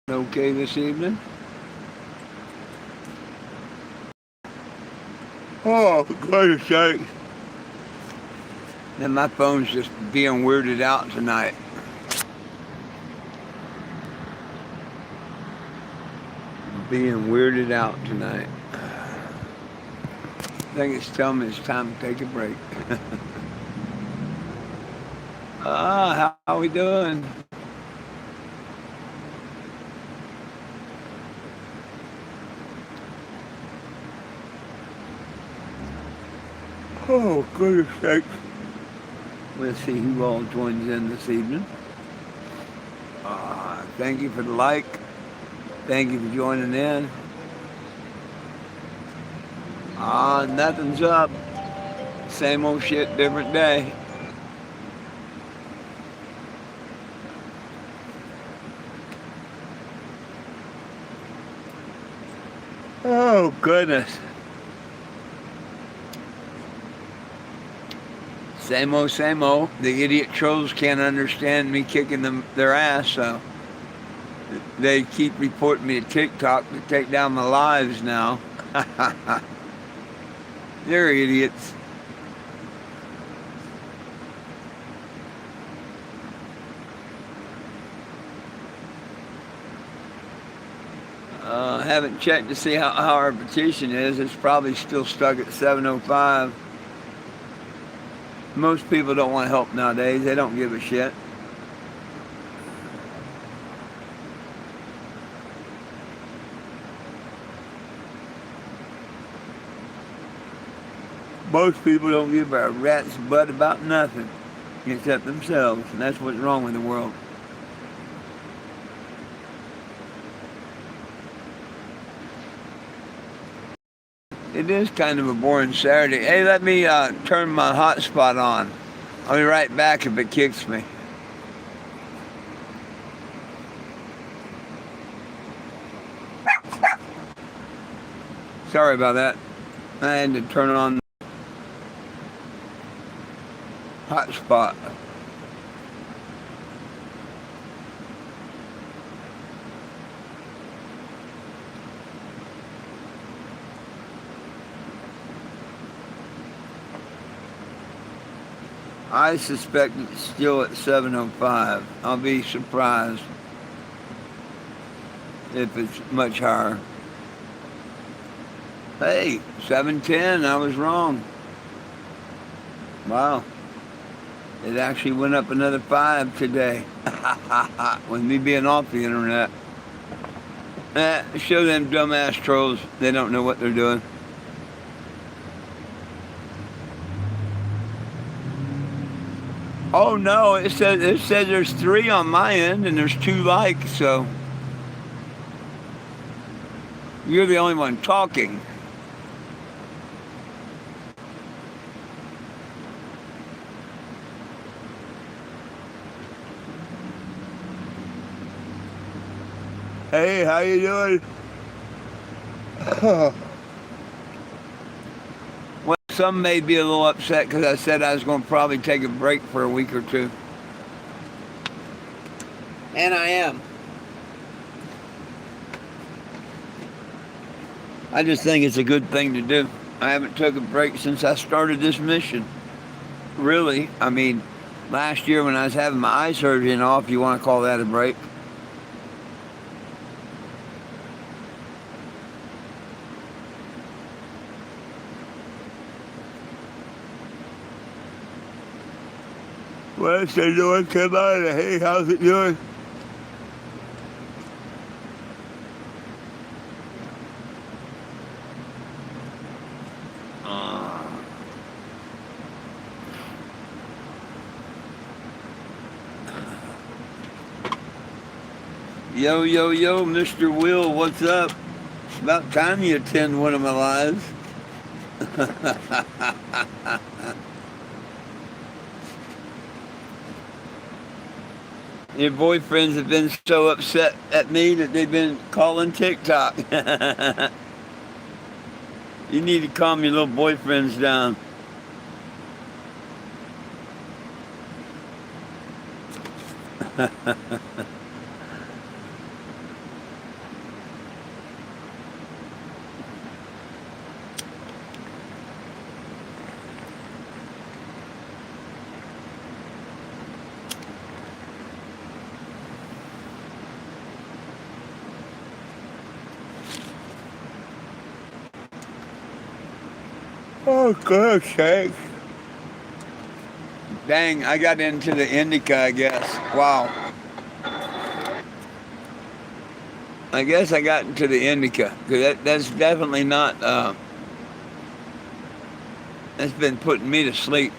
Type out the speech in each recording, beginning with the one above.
Okay this evening? Oh, goodness sake. Then my phone's just being weirded out tonight. Being weirded out tonight. I think it's telling me it's time to take a break. How we doing? Oh, goodness sake. Let's see who all joins in this evening. Thank you for the like. Thank you for joining in. Nothing's up. Same old shit, different day. Oh, goodness. Same old, same old. The idiot trolls can't understand me kicking their ass, so they keep reporting me to TikTok to take down my lives now. They're idiots. I haven't checked to see how our petition is. It's probably still stuck at 705. Most people don't want help nowadays. They don't give a shit. Most people don't give a rat's butt about nothing except themselves, and that's what's wrong with the world. It is kind of a boring Saturday. Hey, let me turn my hotspot on. I'll be right back if it kicks me. Sorry about that. I had to turn on the hotspot. I suspect it's still at 705. I'll be surprised if it's much higher. Hey, 710, I was wrong. Wow. It actually went up another 5 today. With me being off the internet. Show them dumbass trolls. They don't know what they're doing. Oh no, it says there's 3 on my end and there's 2 likes, so you're the only one talking. Hey, how you doing? Well, some may be a little upset because I said I was going to probably take a break for a week or two. And I am. I just think it's a good thing to do. I haven't took a break since I started this mission. Really, I mean, last year when I was having my eye surgery and all, if you want to call that a break. Western North Carolina, hey, how's it doing? Yo, yo, yo, Mr. Will, what's up? It's about time you attend one of my lives. Your boyfriends have been so upset at me that they've been calling TikTok. You need to calm your little boyfriends down. Oh, good sake. Dang, I got into the indica, I guess. Wow. I guess I got into the indica. 'Cause that's definitely not, that's been putting me to sleep.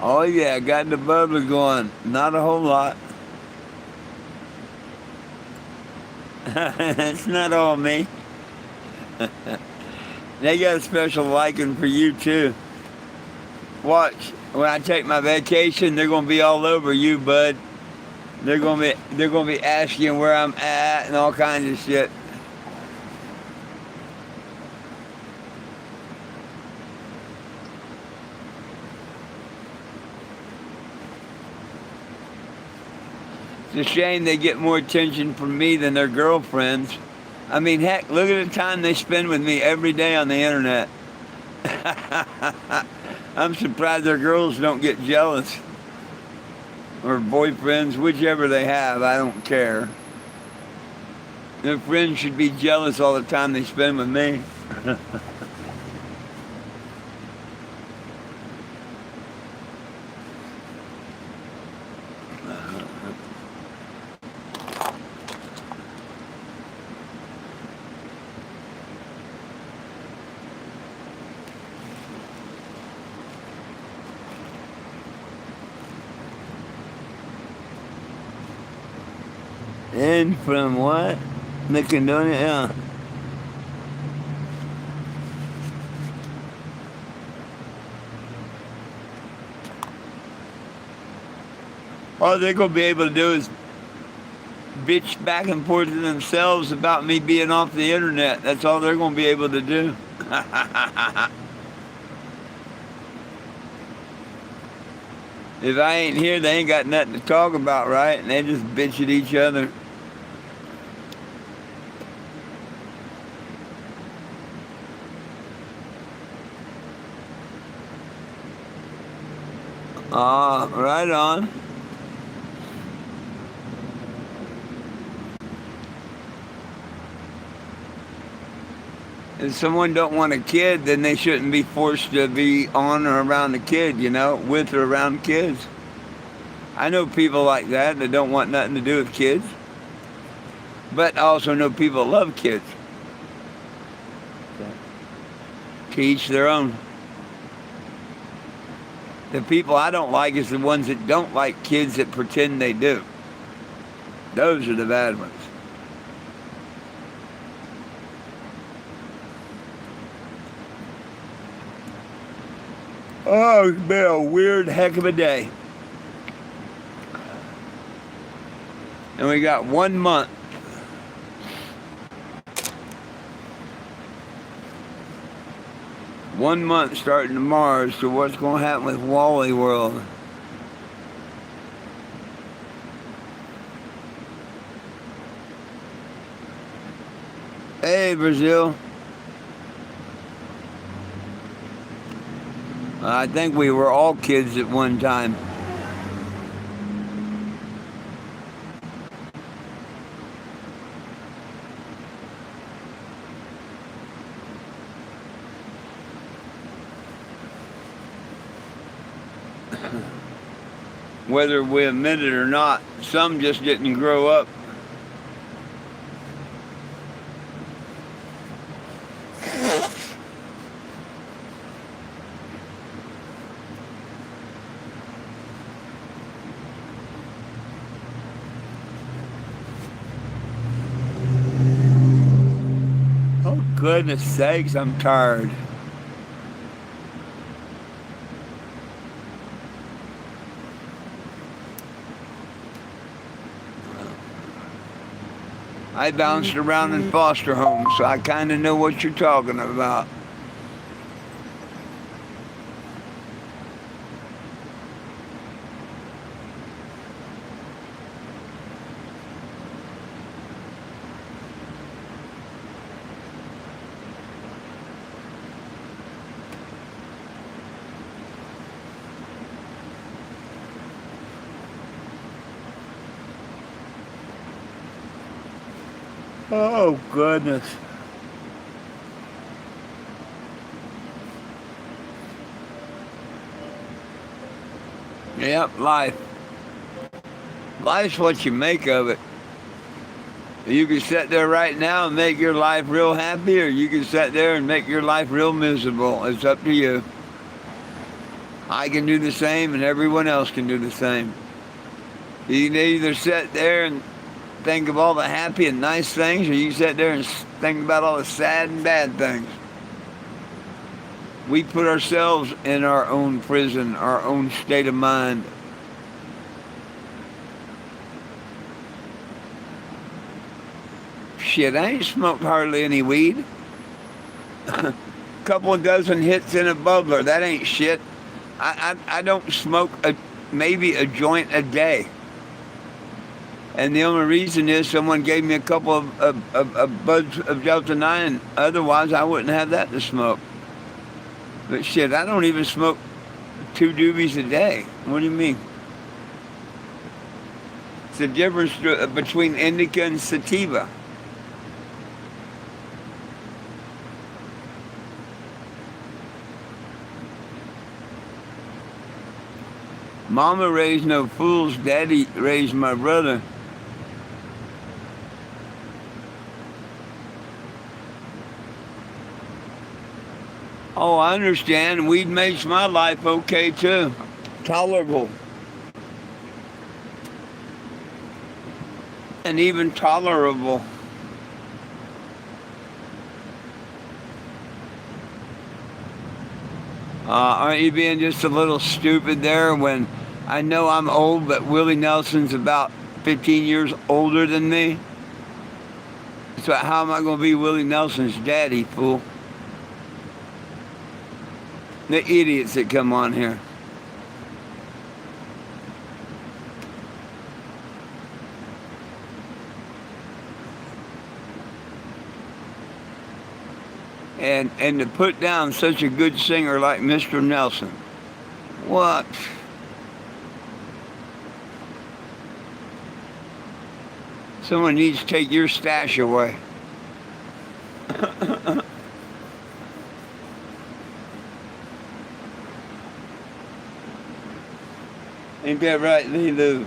Oh, yeah, got the bubbler going. Not a whole lot. It's not all me. They got a special liking for you, too. Watch. When I take my vacation, they're gonna be all over you, bud. They're gonna be asking where I'm at and all kinds of shit. It's a shame they get more attention from me than their girlfriends. I mean, heck, look at the time they spend with me every day on the internet. I'm surprised their girls don't get jealous. Or boyfriends, whichever they have, I don't care. Their friends should be jealous all the time they spend with me. And from what? Macedonia? Yeah. All they're going to be able to do is bitch back and forth to themselves about me being off the internet. That's all they're going to be able to do. If I ain't here, they ain't got nothing to talk about, right? And they just bitch at each other. Ah, right on. If someone don't want a kid, then they shouldn't be forced to be on or around the kid, with or around kids. I know people like that don't want nothing to do with kids. But I also know people that love kids. To each their own. The people I don't like is the ones that don't like kids that pretend they do. Those are the bad ones. Oh, it's been a weird heck of a day. And we got 1 month. One month starting tomorrow as to what's going to happen with Wally World. Hey, Brazil. I think we were all kids at one time. Whether we admit it or not, some just didn't grow up. Oh, goodness sakes, I'm tired. I bounced around in foster homes, so I kind of know what you're talking about. Oh, goodness. Yep, life. Life's what you make of it. You can sit there right now and make your life real happy, or you can sit there and make your life real miserable. It's up to you. I can do the same, and everyone else can do the same. You can either sit there and think of all the happy and nice things, or you can sit there and think about all the sad and bad things. We put ourselves in our own prison, our own state of mind. Shit, I ain't smoked hardly any weed. Couple of dozen hits in a bubbler, that ain't shit. I don't smoke maybe a joint a day. And the only reason is someone gave me a couple of buds of Delta 9. Otherwise, I wouldn't have that to smoke. But shit, I don't even smoke 2 doobies a day. What do you mean? It's the difference between indica and sativa. Mama raised no fools. Daddy raised my brother. Oh, I understand. Weed makes my life okay too. Tolerable. And even tolerable. Aren't you being just a little stupid there when I know I'm old, but Willie Nelson's about 15 years older than me? So how am I going to be Willie Nelson's daddy, fool? The idiots that come on here. And to put down such a good singer like Mr. Nelson. What? Someone needs to take your stash away. Ain't that right, Lee Lou?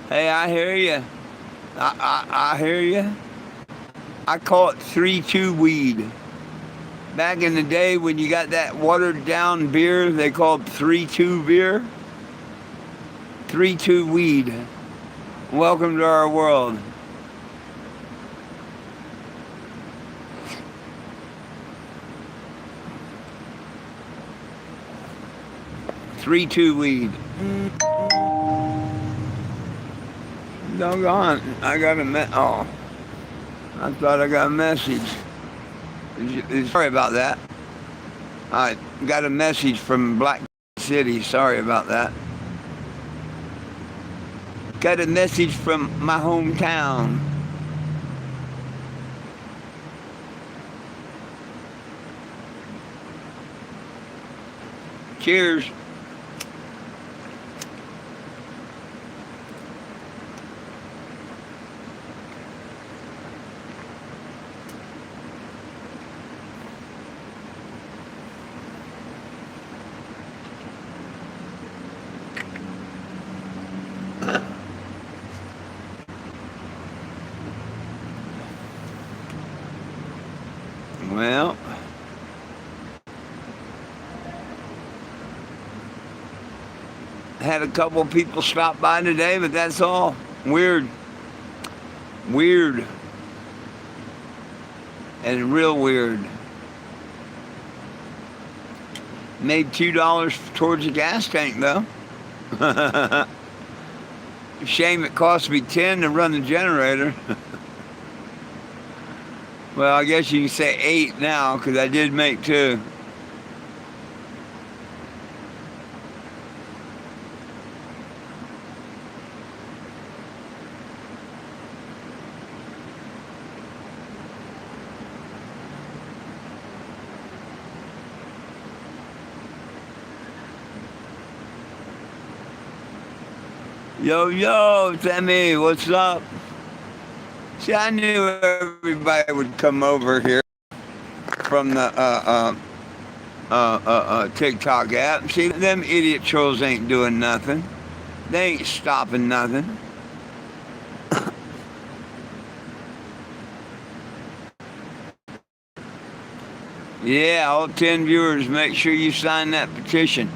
Hey, I hear you. I hear you. I call it 3-2 weed. Back in the day when you got that watered down beer, they called 3-2 beer. 3-2 weed. Welcome to our world. Three-two weed. Doggone, I got oh, I thought I got a message. Sorry about that. I got a message from Black City. Sorry about that. Got a message from my hometown. Cheers. Well, had a couple of people stop by today, but that's all. Weird. Weird. And real weird. Made $2 towards the gas tank, though. Shame it cost me 10 to run the generator. Well, I guess you can say 8 now, because I did make 2. Yo, yo, Sammy, what's up? See, I knew everybody would come over here from the TikTok app. See, them idiot trolls ain't doing nothing. They ain't stopping nothing. Yeah, all 10 viewers, make sure you sign that petition.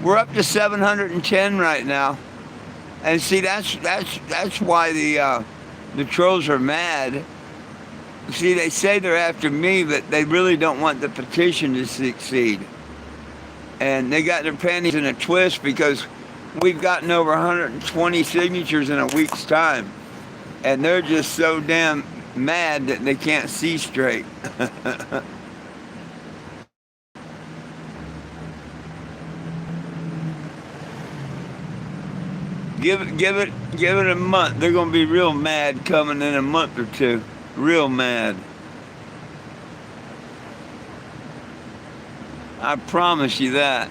We're up to 710 right now. And see, that's why the trolls are mad. See, they say they're after me, but they really don't want the petition to succeed. And they got their panties in a twist because we've gotten over 120 signatures in a week's time. And they're just so damn mad that they can't see straight. Give it a month. They're gonna be real mad coming in a month or two. Real mad. I promise you that.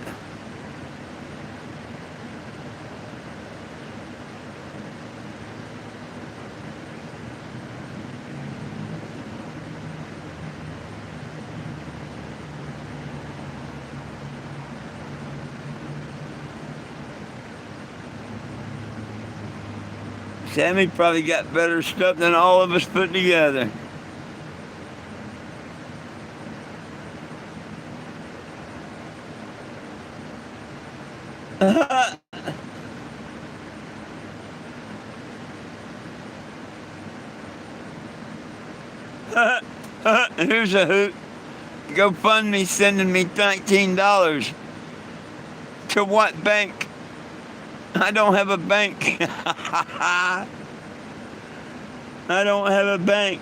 Sammy probably got better stuff than all of us put together. Here's a hoot. GoFundMe sending me $19. To what bank? I don't have a bank. I don't have a bank.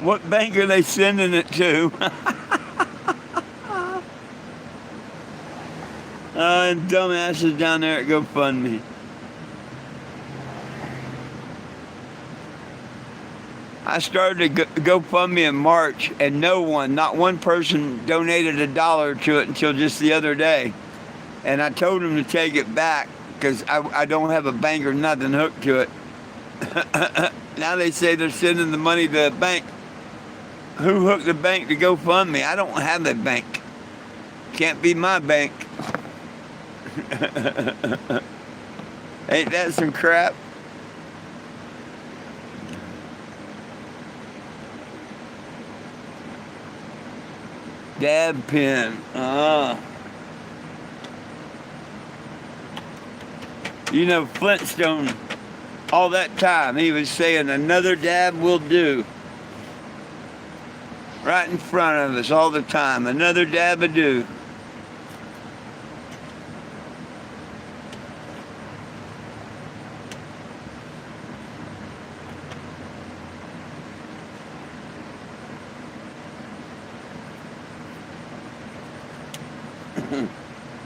What bank are they sending it to? Dumbasses down there at GoFundMe. I started a GoFundMe in March, and not one person donated $1 to it until just the other day. And I told them to take it back because I don't have a bank or nothing hooked to it. Now they say they're sending the money to a bank. Who hooked the bank to GoFundMe? I don't have a bank. Can't be my bank. Ain't that some crap? Dab pen. You know, Flintstone, all that time, he was saying another dab will do. Right in front of us all the time. Another dab will do.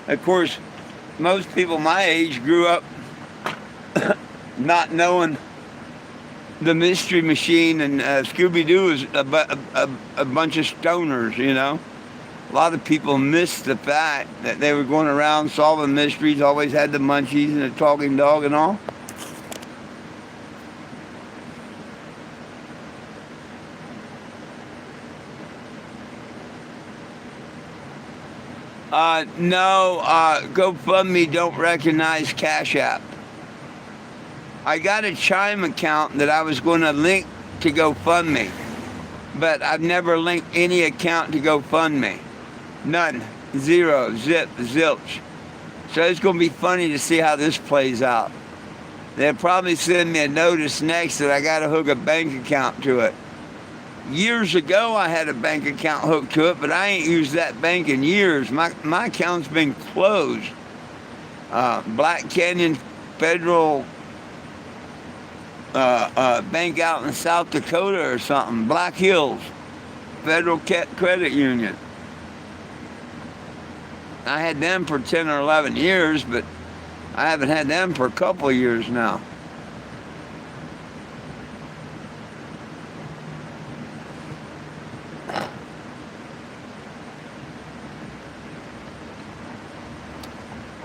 Of course, most people my age grew up not knowing the Mystery Machine, and Scooby-Doo was a bunch of stoners, you know. A lot of people missed the fact that they were going around solving mysteries, always had the munchies and the talking dog and all. No, GoFundMe don't recognize Cash App. I got a Chime account that I was going to link to GoFundMe, but I've never linked any account to GoFundMe. None. Zero. Zip. Zilch. So it's going to be funny to see how this plays out. They'll probably send me a notice next that I got to hook a bank account to it. Years ago, I had a bank account hooked to it, but I ain't used that bank in years. My account's been closed. Black Canyon Federal Bank out in South Dakota or something. Black Hills Federal Credit Union. I had them for 10 or 11 years, but I haven't had them for a couple of years now.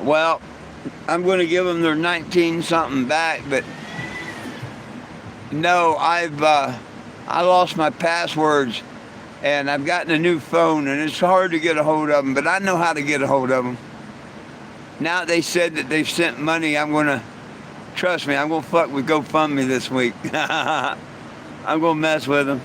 Well, I'm going to give them their 19 something back, but no, I lost my passwords, and I've gotten a new phone, and it's hard to get a hold of them, but I know how to get a hold of them. Now they said that they've sent money, trust me, I'm going to fuck with GoFundMe this week. I'm going to mess with them.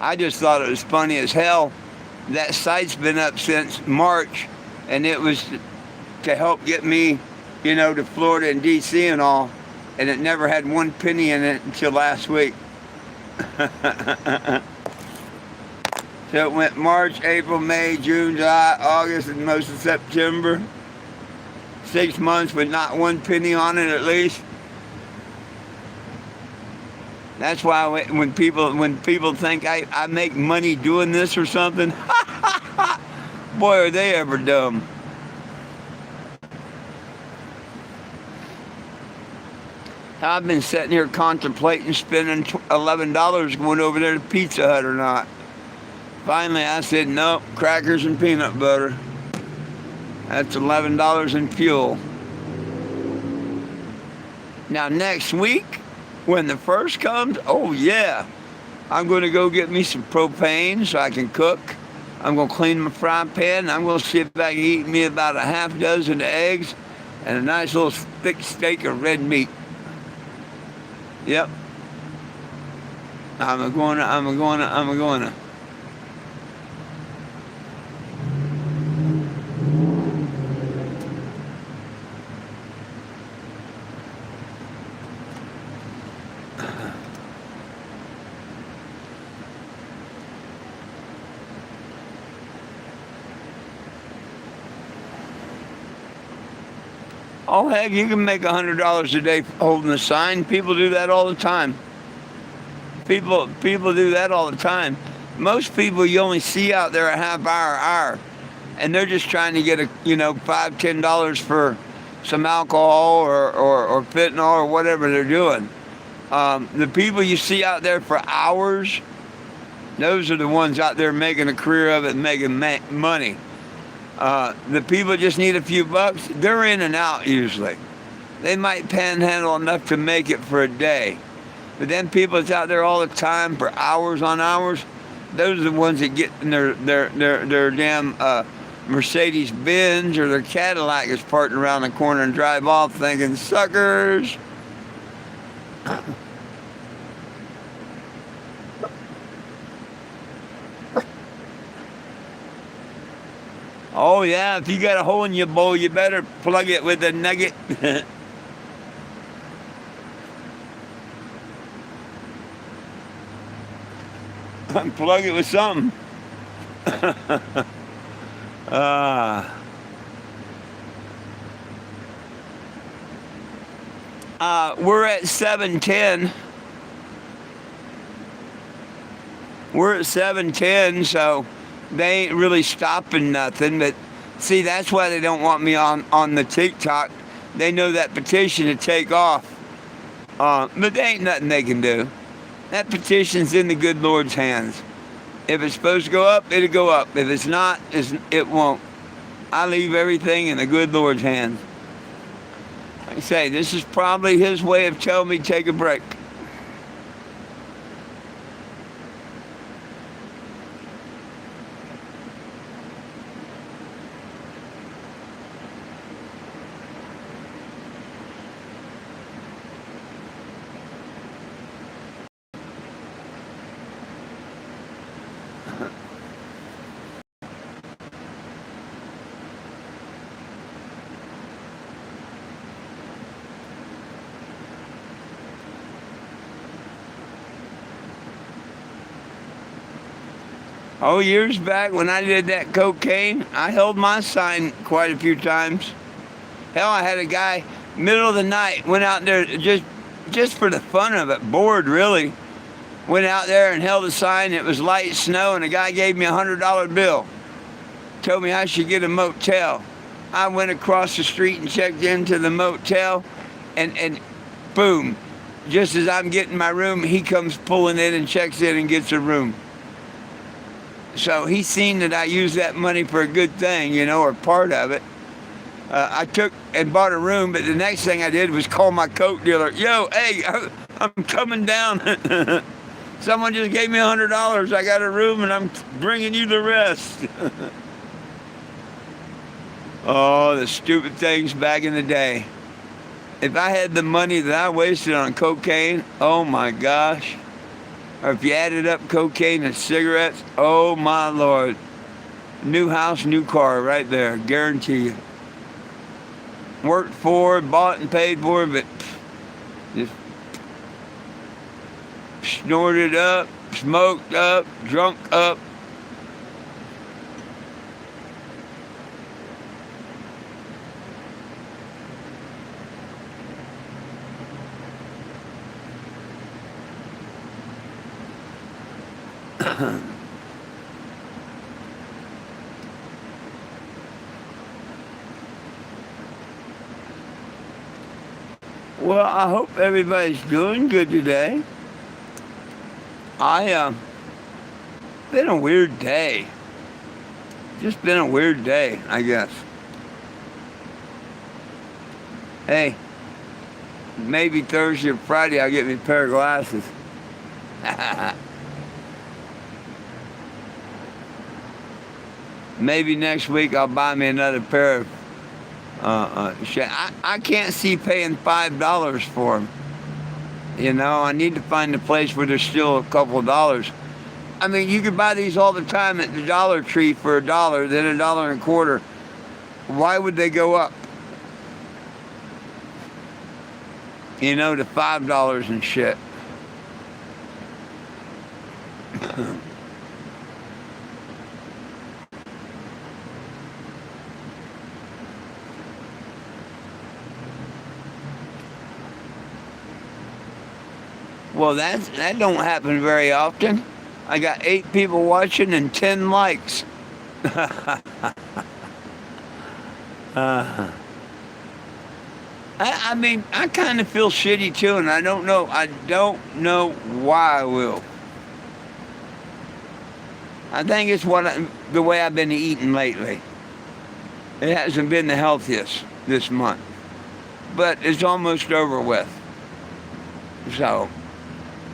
I just thought it was funny as hell. That site's been up since March, and it was to help get me, to Florida and D.C. and all, and it never had one penny in it until last week. So it went March, April, May, June, July, August, and most of September. 6 months with not one penny on it at least. That's why when people think I make money doing this or something, boy, are they ever dumb. I've been sitting here contemplating spending $11 going over there to Pizza Hut or not. Finally, I said, nope, crackers and peanut butter. That's $11 in fuel. Now, next week, when the first comes, oh yeah, I'm going to go get me some propane so I can cook. I'm going to clean my frying pan. I'm going to see if I can eat me about a half dozen eggs and a nice little thick steak of red meat. Yep. I'm going to. Oh, heck, you can make $100 a day holding a sign. People do that all the time. People do that all the time. Most people you only see out there a half hour, and they're just trying to get $5, $10 for some alcohol or fentanyl or whatever they're doing. The people you see out there for hours, those are the ones out there making a career of it and making money. The people just need a few bucks. They're in and out usually. They might panhandle enough to make it for a day. But then people that's out there all the time for hours on hours, those are the ones that get in their damn Mercedes Benz or their Cadillac is parked around the corner and drive off thinking, suckers. Oh yeah, if you got a hole in your bowl, you better plug it with a nugget. Plug it with something. We're at 7:10. We're at 7:10, so they ain't really stopping nothing. But see, that's why they don't want me on the TikTok. They know that petition to take off. But there ain't nothing they can do. That petition's in the good Lord's hands. If it's supposed to go up, it'll go up. If it's not, it won't. I leave everything in the good Lord's hands. Like I say, this is probably his way of telling me to take a break. Oh, years back when I did that cocaine, I held my sign quite a few times. Hell, I had a guy, middle of the night, went out there just for the fun of it, bored really. Went out there and held a sign. It was light snow, and the guy gave me $100 bill. Told me I should get a motel. I went across the street and checked into the motel, and boom, just as I'm getting my room, he comes pulling in and checks in and gets a room. So he's seen that I used that money for a good thing, you know, or part of it. I took and bought a room, but the next thing I did was call my coke dealer. Yo, hey, I'm coming down. Someone just gave me $100. I got a room, and I'm bringing you the rest. Oh, the stupid things back in the day. If I had the money that I wasted on cocaine, oh my gosh. Or if you added up cocaine and cigarettes, oh my Lord. New house, new car right there, guarantee you. Worked for, bought and paid for, but just snorted up, smoked up, drunk up. Well, I hope everybody's doing good today. Been a weird day. Just been a weird day, I guess. Hey, maybe Thursday or Friday I'll get me a pair of glasses. Maybe next week I'll buy me another pair of I can't see paying $5 for them. You know, I need to find a place where there's still a couple of dollars. I mean, you could buy these all the time at the Dollar Tree for $1, then $1.25. Why would they go up? You know, to $5 and shit. Well, that don't happen very often. I got 8 people watching and 10 likes. I mean, I kind of feel shitty too, and I don't know why I will. I think it's the way I've been eating lately. It hasn't been the healthiest this month, but it's almost over with. So,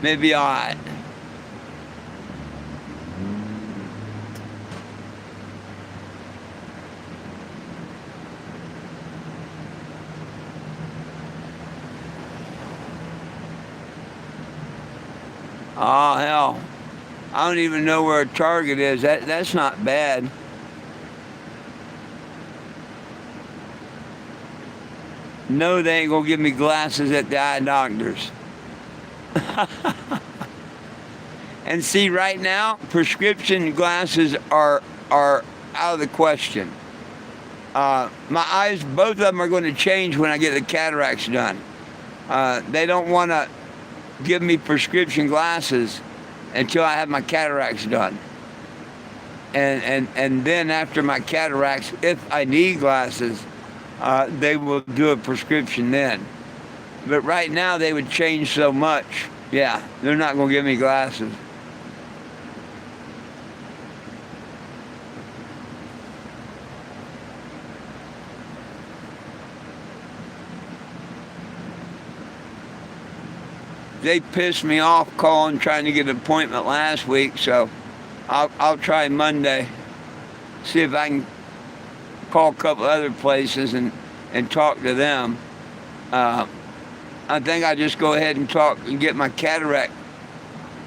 maybe all right. Oh, hell. I don't even know where Target is. That's not bad. No, they ain't gonna give me glasses at the eye doctors. And see, right now, prescription glasses are out of the question. My eyes, both of them are going to change when I get the cataracts done. They don't want to give me prescription glasses until I have my cataracts done. And then after my cataracts, if I need glasses, they will do a prescription then. But right now they would change so much. Yeah, they're not going to give me glasses. They pissed me off calling, trying to get an appointment last week, so I'll try Monday. See if I can call a couple other places and talk to them. I think I just go ahead and talk and get my cataract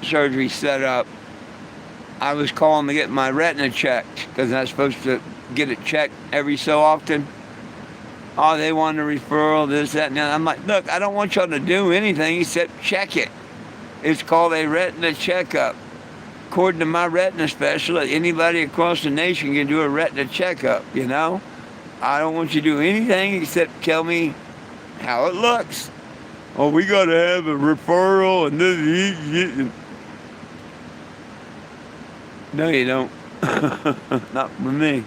surgery set up. I was calling to get my retina checked because I'm supposed to get it checked every so often. Oh, they want a referral, this, that, and that. I'm like, look, I don't want y'all to do anything except check it. It's called a retina checkup. According to my retina specialist, anybody across the nation can do a retina checkup, you know? I don't want you to do anything except tell me how it looks. Oh, we got to have a referral and this. No, you don't. Not for me.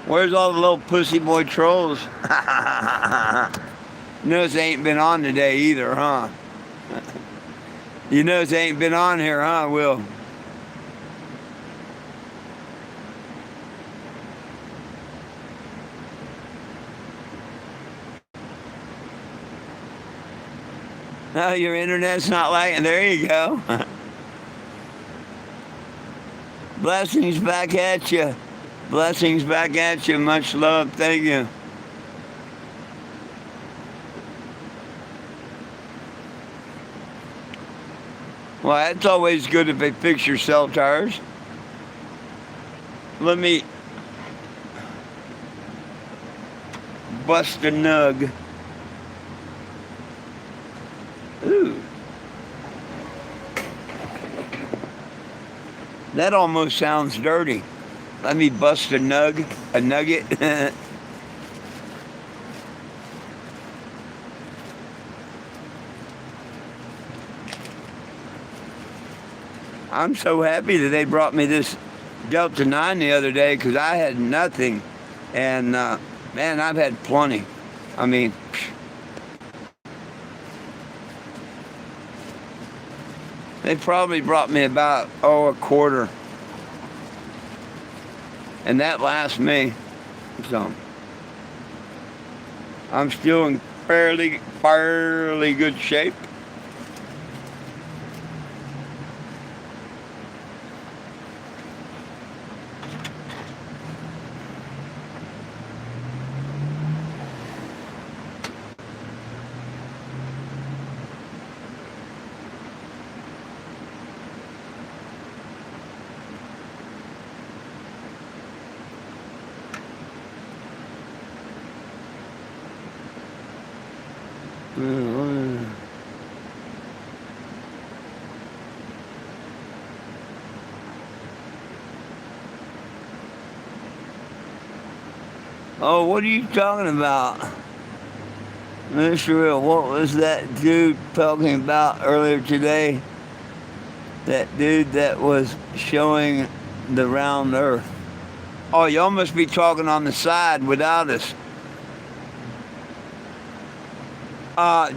Where's all the little pussy boy trolls? Notice they ain't been on today either, huh? You notice they ain't been on here, huh, Will? No, your internet's not like. There you go. Blessings back at you. Blessings back at you. Much love. Thank you. Well, it's always good if they fix your cell towers. Let me bust a nug. Ooh. That almost sounds dirty. Let me bust a nugget. I'm so happy that they brought me this Delta 9 the other day because I had nothing. And, man, I've had plenty. I mean, they probably brought me about, a quarter. And that lasts me. So, I'm still in fairly good shape. Oh, what are you talking about? Mr. Real, what was that dude talking about earlier today? That dude that was showing the round earth. Oh, y'all must be talking on the side without us.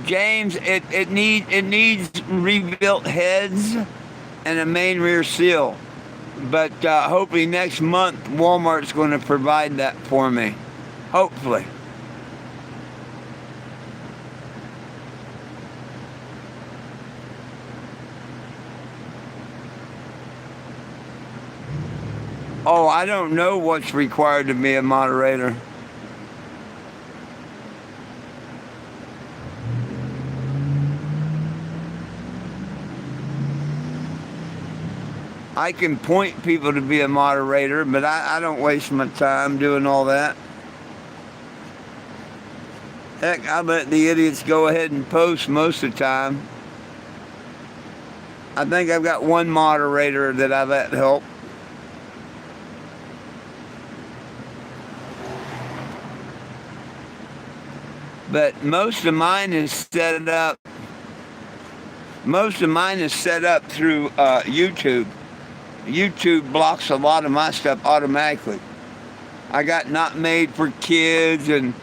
James, it needs rebuilt heads and a main rear seal. But hopefully next month Walmart's going to provide that for me. Hopefully. Oh, I don't know what's required to be a moderator. I can point people to be a moderator, but I don't waste my time doing all that. Heck, I let the idiots go ahead and post most of the time. I think I've got one moderator that I let help. But most of mine is set up. Most of mine is set up through YouTube. YouTube blocks a lot of my stuff automatically. I got not made for kids and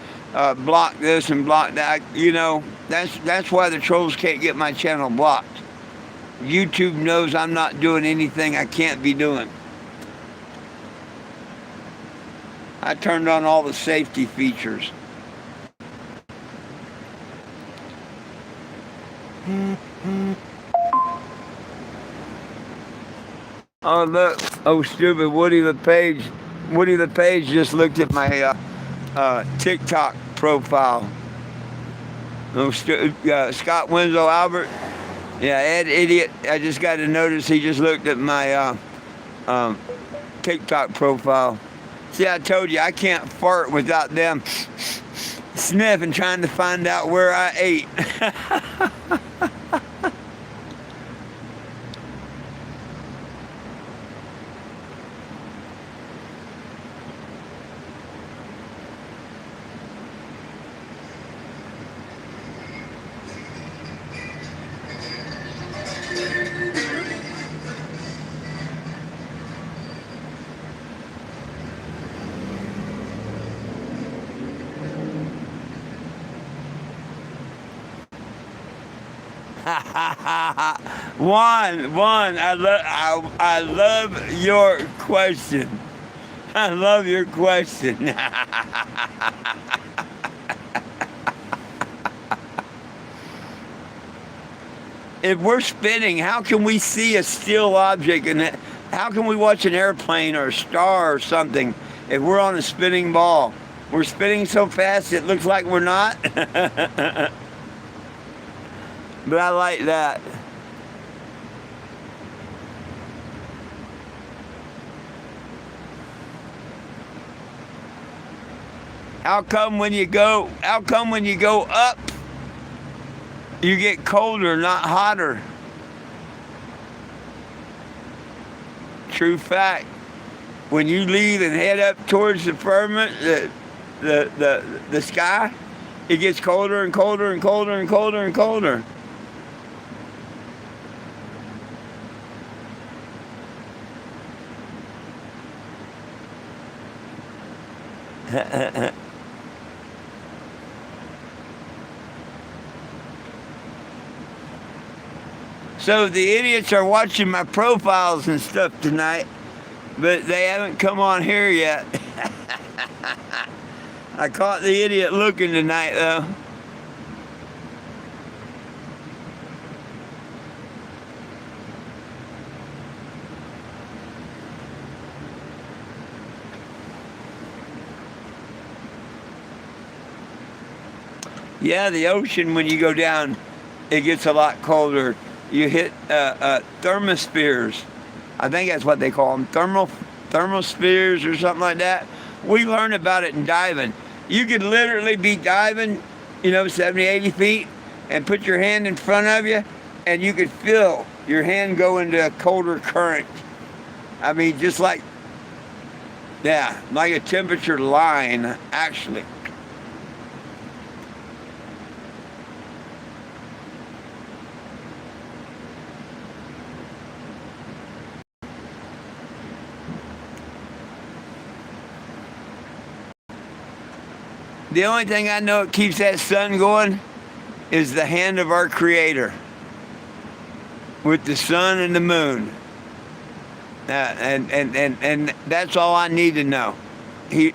block this and block that. You know, that's why the trolls can't get my channel blocked. YouTube knows I'm not doing anything I can't be doing. I turned on all the safety features. Oh look! Oh stupid Woody LePage! Woody LePage just looked at my TikTok profile. Oh, Scott Winslow Albert. Yeah, Ed Idiot. I just got to notice he just looked at my TikTok profile. See, I told you I can't fart without them sniffing, trying to find out where I ate. Juan, I love your question. I love your question. If we're spinning, how can we see a still object? And how can we watch an airplane or a star or something if we're on a spinning ball? We're spinning so fast it looks like we're not. But I like that. How come when you go up, you get colder, not hotter? True fact. When you leave and head up towards the firmament, the sky, it gets colder and colder and colder and colder and colder. So the idiots are watching my profiles and stuff tonight, but they haven't come on here yet. I caught the idiot looking tonight, though. Yeah, the ocean, when you go down, it gets a lot colder. You hit thermospheres. I think that's what they call them, thermospheres or something like that. We learned about it in diving. You could literally be diving, 70, 80 feet, and put your hand in front of you, and you could feel your hand go into a colder current. I mean, just like a temperature line, actually. The only thing I know that keeps that sun going is the hand of our Creator with the sun and the moon. And that's all I need to know. He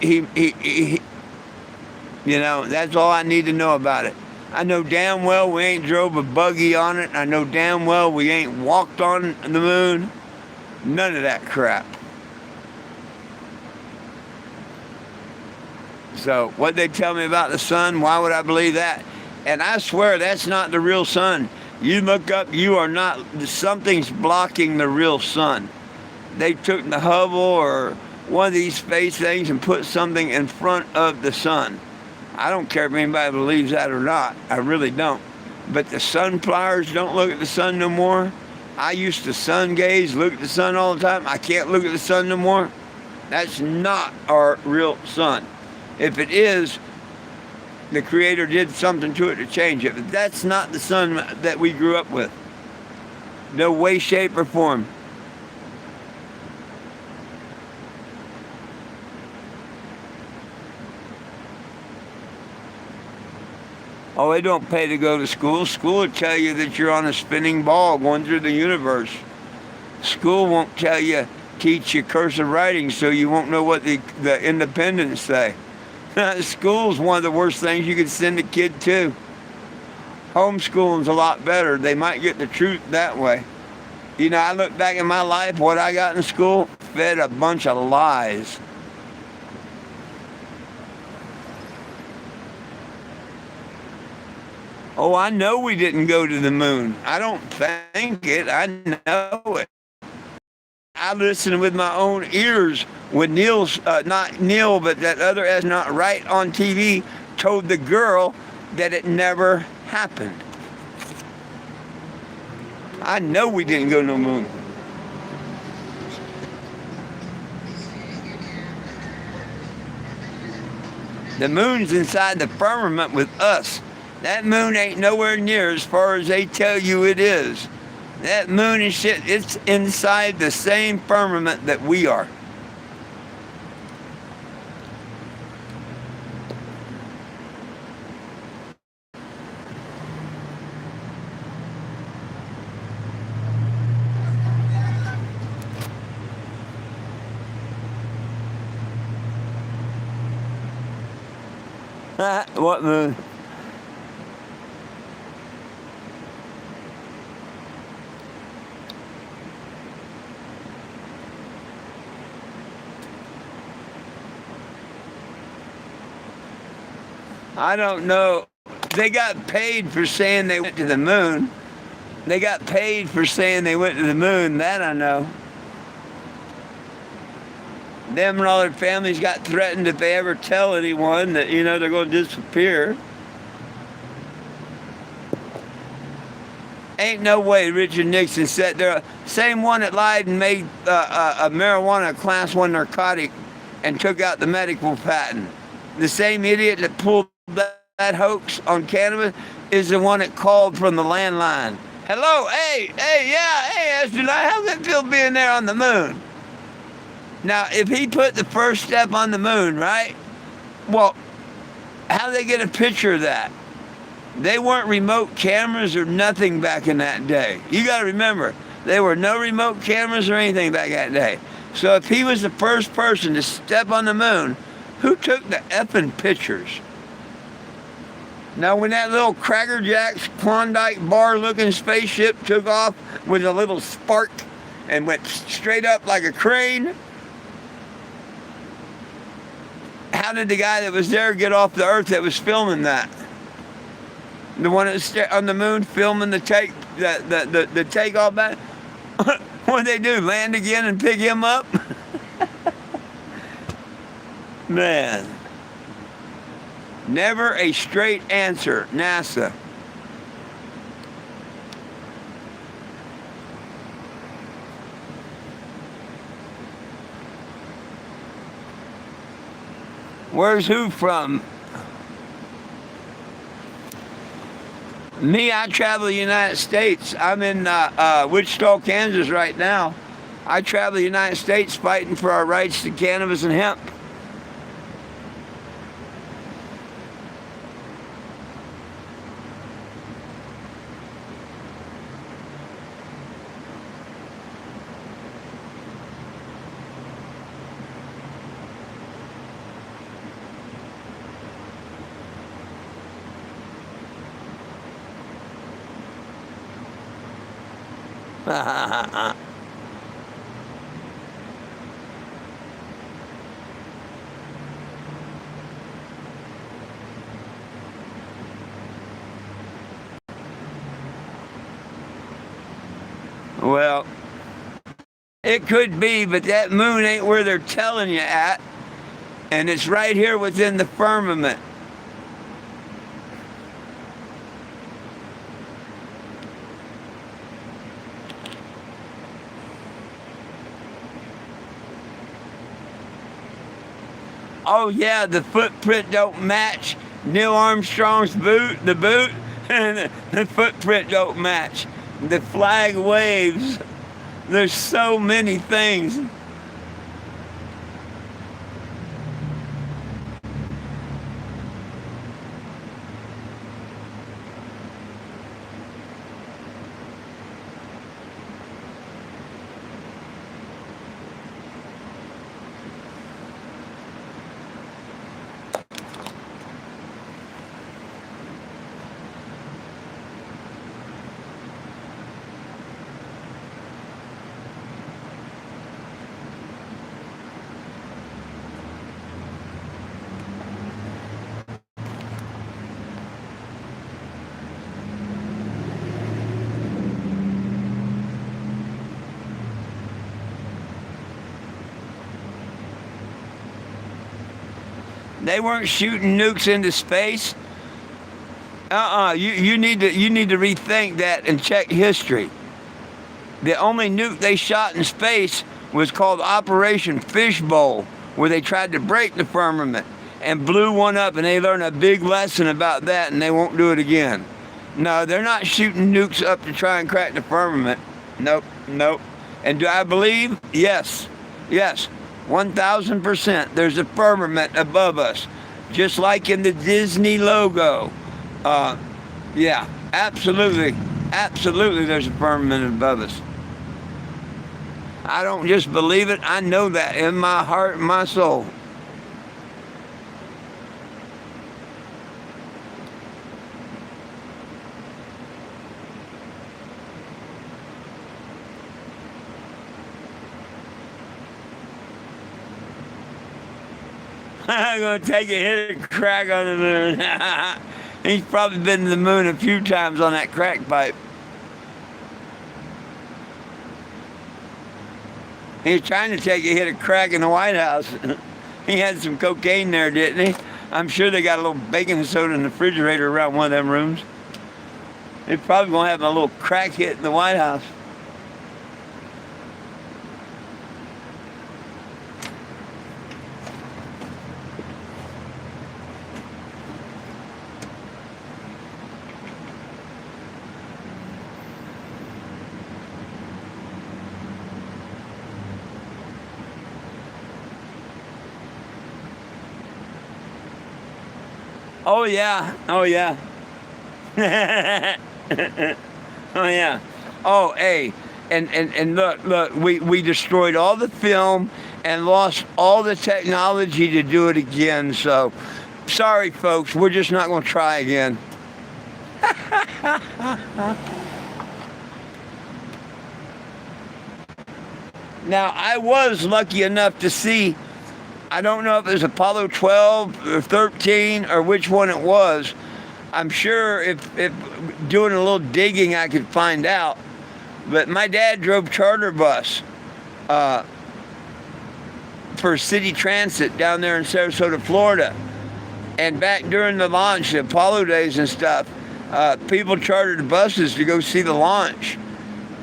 that's all I need to know about it. I know damn well we ain't drove a buggy on it. I know damn well we ain't walked on the moon. None of that crap. So what they tell me about the sun, why would I believe that? And I swear that's not the real sun. You look up, you are not, something's blocking the real sun. They took the Hubble or one of these space things and put something in front of the sun. I don't care if anybody believes that or not. I really don't. But the sunflowers don't look at the sun no more. I used to sun gaze, look at the sun all the time. I can't look at the sun no more. That's not our real sun. If it is, the Creator did something to it to change it. But that's not the sun that we grew up with. No way, shape, or form. Oh, they don't pay to go to school. School will tell you that you're on a spinning ball going through the universe. School won't teach you cursive writing so you won't know what the independents say. School's one of the worst things you could send a kid to. Homeschooling's a lot better. They might get the truth that way. I look back in my life, what I got in school, fed a bunch of lies. Oh, I know we didn't go to the moon. I don't think it. I know it. I listened with my own ears when not Neil, but that other astronaut right on TV told the girl that it never happened. I know we didn't go no moon. The moon's inside the firmament with us. That moon ain't nowhere near as far as they tell you it is. That moon and shit, it's inside the same firmament that we are. What moon? I don't know. They got paid for saying they went to the moon. They got paid for saying they went to the moon. That I know. Them and all their families got threatened if they ever tell anyone that, they're going to disappear. Ain't no way Richard Nixon sat there. Same one that lied and made a marijuana a class 1 narcotic and took out the medical patent. The same idiot that pulled that hoax on cannabis is the one that called from the landline. Hello, hey, Astronaut, how's it feel being there on the moon? Now, if he put the first step on the moon, right? Well, how did they get a picture of that? They weren't remote cameras or nothing back in that day. You got to remember, there were no remote cameras or anything back in that day. So if he was the first person to step on the moon, who took the effing pictures? Now, when that little Cracker Jack's Klondike bar-looking spaceship took off with a little spark and went straight up like a crane, how did the guy that was there get off the Earth that was filming that? The one that's on the moon filming the takeoff back? What'd they do, land again and pick him up? Man. Never a straight answer, NASA. Where's who from? Me, I travel the United States. I'm in Wichita, Kansas right now. I travel the United States fighting for our rights to cannabis and hemp. Well, it could be, but that moon ain't where they're telling you at. And it's right here within the firmament. Oh yeah, the footprint don't match Neil Armstrong's boot, and the footprint don't match. The flag waves. There's so many things. They weren't shooting nukes into space. You need to rethink that and check history. The only nuke they shot in space was called Operation Fishbowl, where they tried to break the firmament and blew one up, and they learned a big lesson about that, and they won't do it again. No, they're not shooting nukes up to try and crack the firmament. Nope, nope. And do I believe? Yes, yes, 1,000%. There's a firmament above us, just like in the Disney logo. Yeah, absolutely, absolutely there's a firmament above us. I don't just believe it, I know that in my heart and my soul. I'm going to take a hit and crack on the moon. He's probably been to the moon a few times on that crack pipe. He was trying to take a hit of crack in the White House. He had some cocaine there, didn't he? I'm sure they got a little baking soda in the refrigerator around one of them rooms. They're probably going to have a little crack hit in the White House. Oh yeah, oh yeah. Oh yeah. Oh hey, and look, we destroyed all the film and lost all the technology to do it again. So, sorry folks, we're just not going to try again. Now I was lucky enough to see. I don't know if it was Apollo 12 or 13 or which one it was. I'm sure if doing a little digging I could find out. But my dad drove charter bus for city transit down there in Sarasota, Florida. And back during the launch, the Apollo days and stuff, people chartered buses to go see the launch.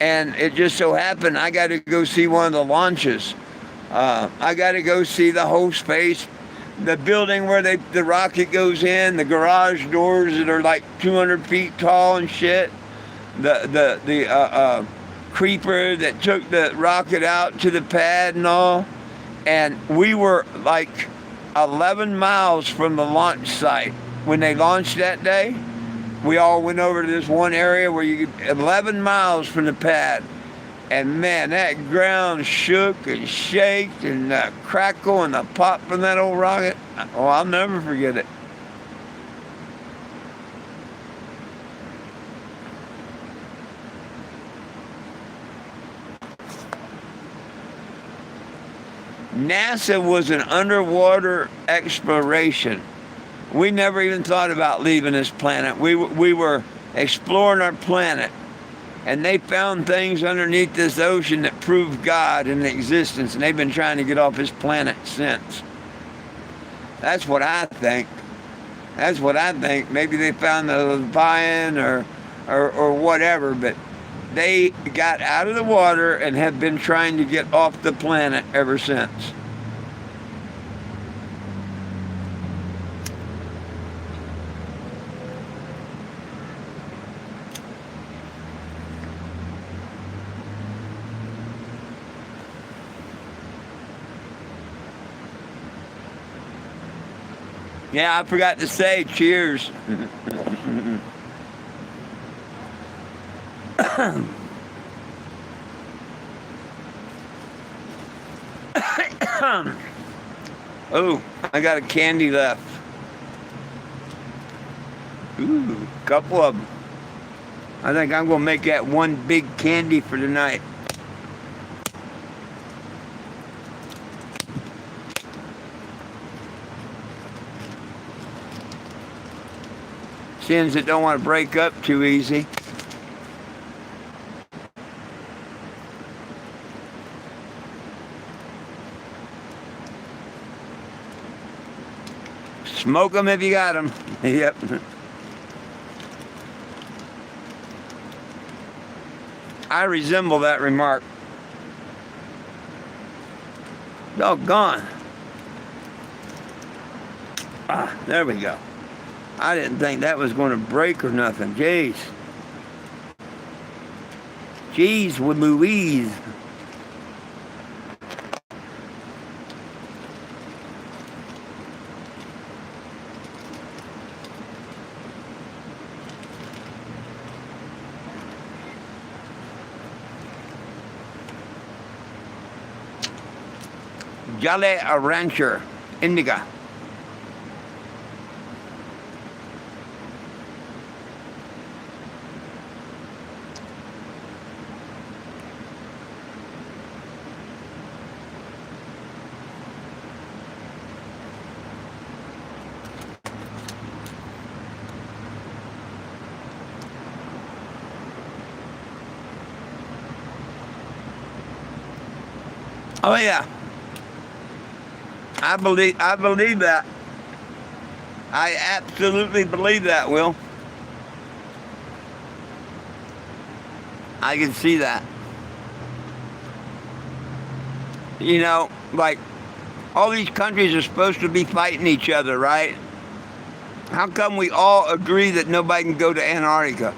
And it just so happened I got to go see one of the launches. I got to go see the whole space, the building where the rocket goes in, the garage doors that are like 200 feet tall and shit, the creeper that took the rocket out to the pad and all. And we were like 11 miles from the launch site. When they launched that day, we all went over to this one area where you could, 11 miles from the pad. And man, that ground shook and shaked and the crackle and the pop from that old rocket. Oh, I'll never forget it. NASA was an underwater exploration. We never even thought about leaving this planet. We were exploring our planet. And they found things underneath this ocean that proved God in existence, and they've been trying to get off this planet since. That's what I think. That's what I think. Maybe they found the Leviathan or whatever, but they got out of the water and have been trying to get off the planet ever since. Yeah, I forgot to say cheers. Oh, I got a candy left. Ooh, a couple of them. I think I'm going to make that one big candy for tonight. Skins that don't want to break up too easy. Smoke them if you got them. Yep. I resemble that remark. Doggone. Ah, there we go. I didn't think that was going to break or nothing. Jeez. Jeez with Louise. Jolly Rancher, Indica. Oh yeah. I believe that. I absolutely believe that, Will. I can see that. You know, like all these countries are supposed to be fighting each other, right? How come we all agree that nobody can go to Antarctica?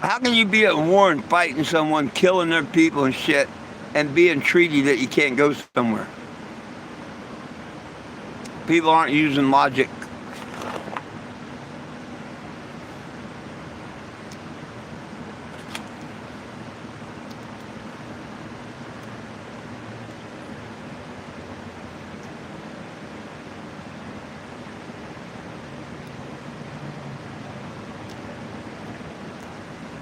How can you be at war and fighting someone, killing their people and shit, and being treaty that you can't go somewhere? People aren't using logic.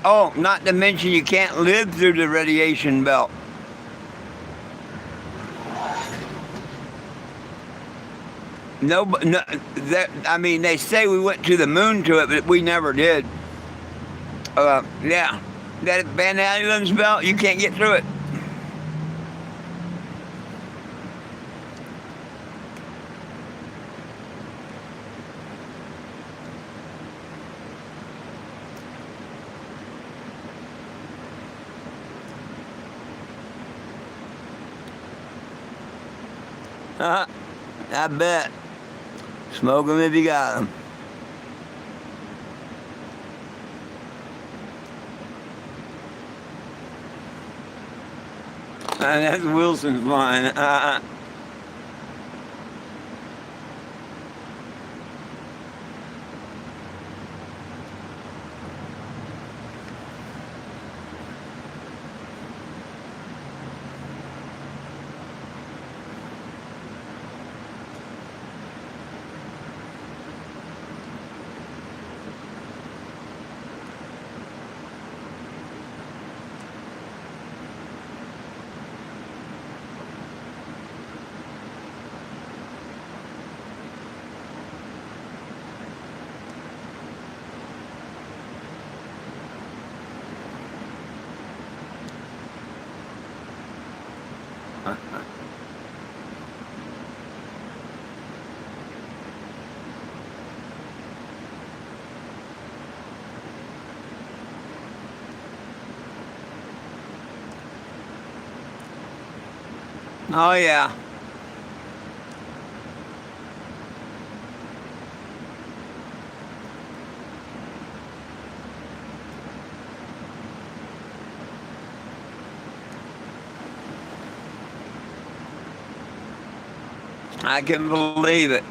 Oh, not to mention you can't live through the radiation belt. No, I mean, they say we went to the moon to it, but we never did. Yeah, that Van Allen's belt, you can't get through it. I bet. Smoke them if you got them. And that's Wilson's line. Oh yeah. I can believe it.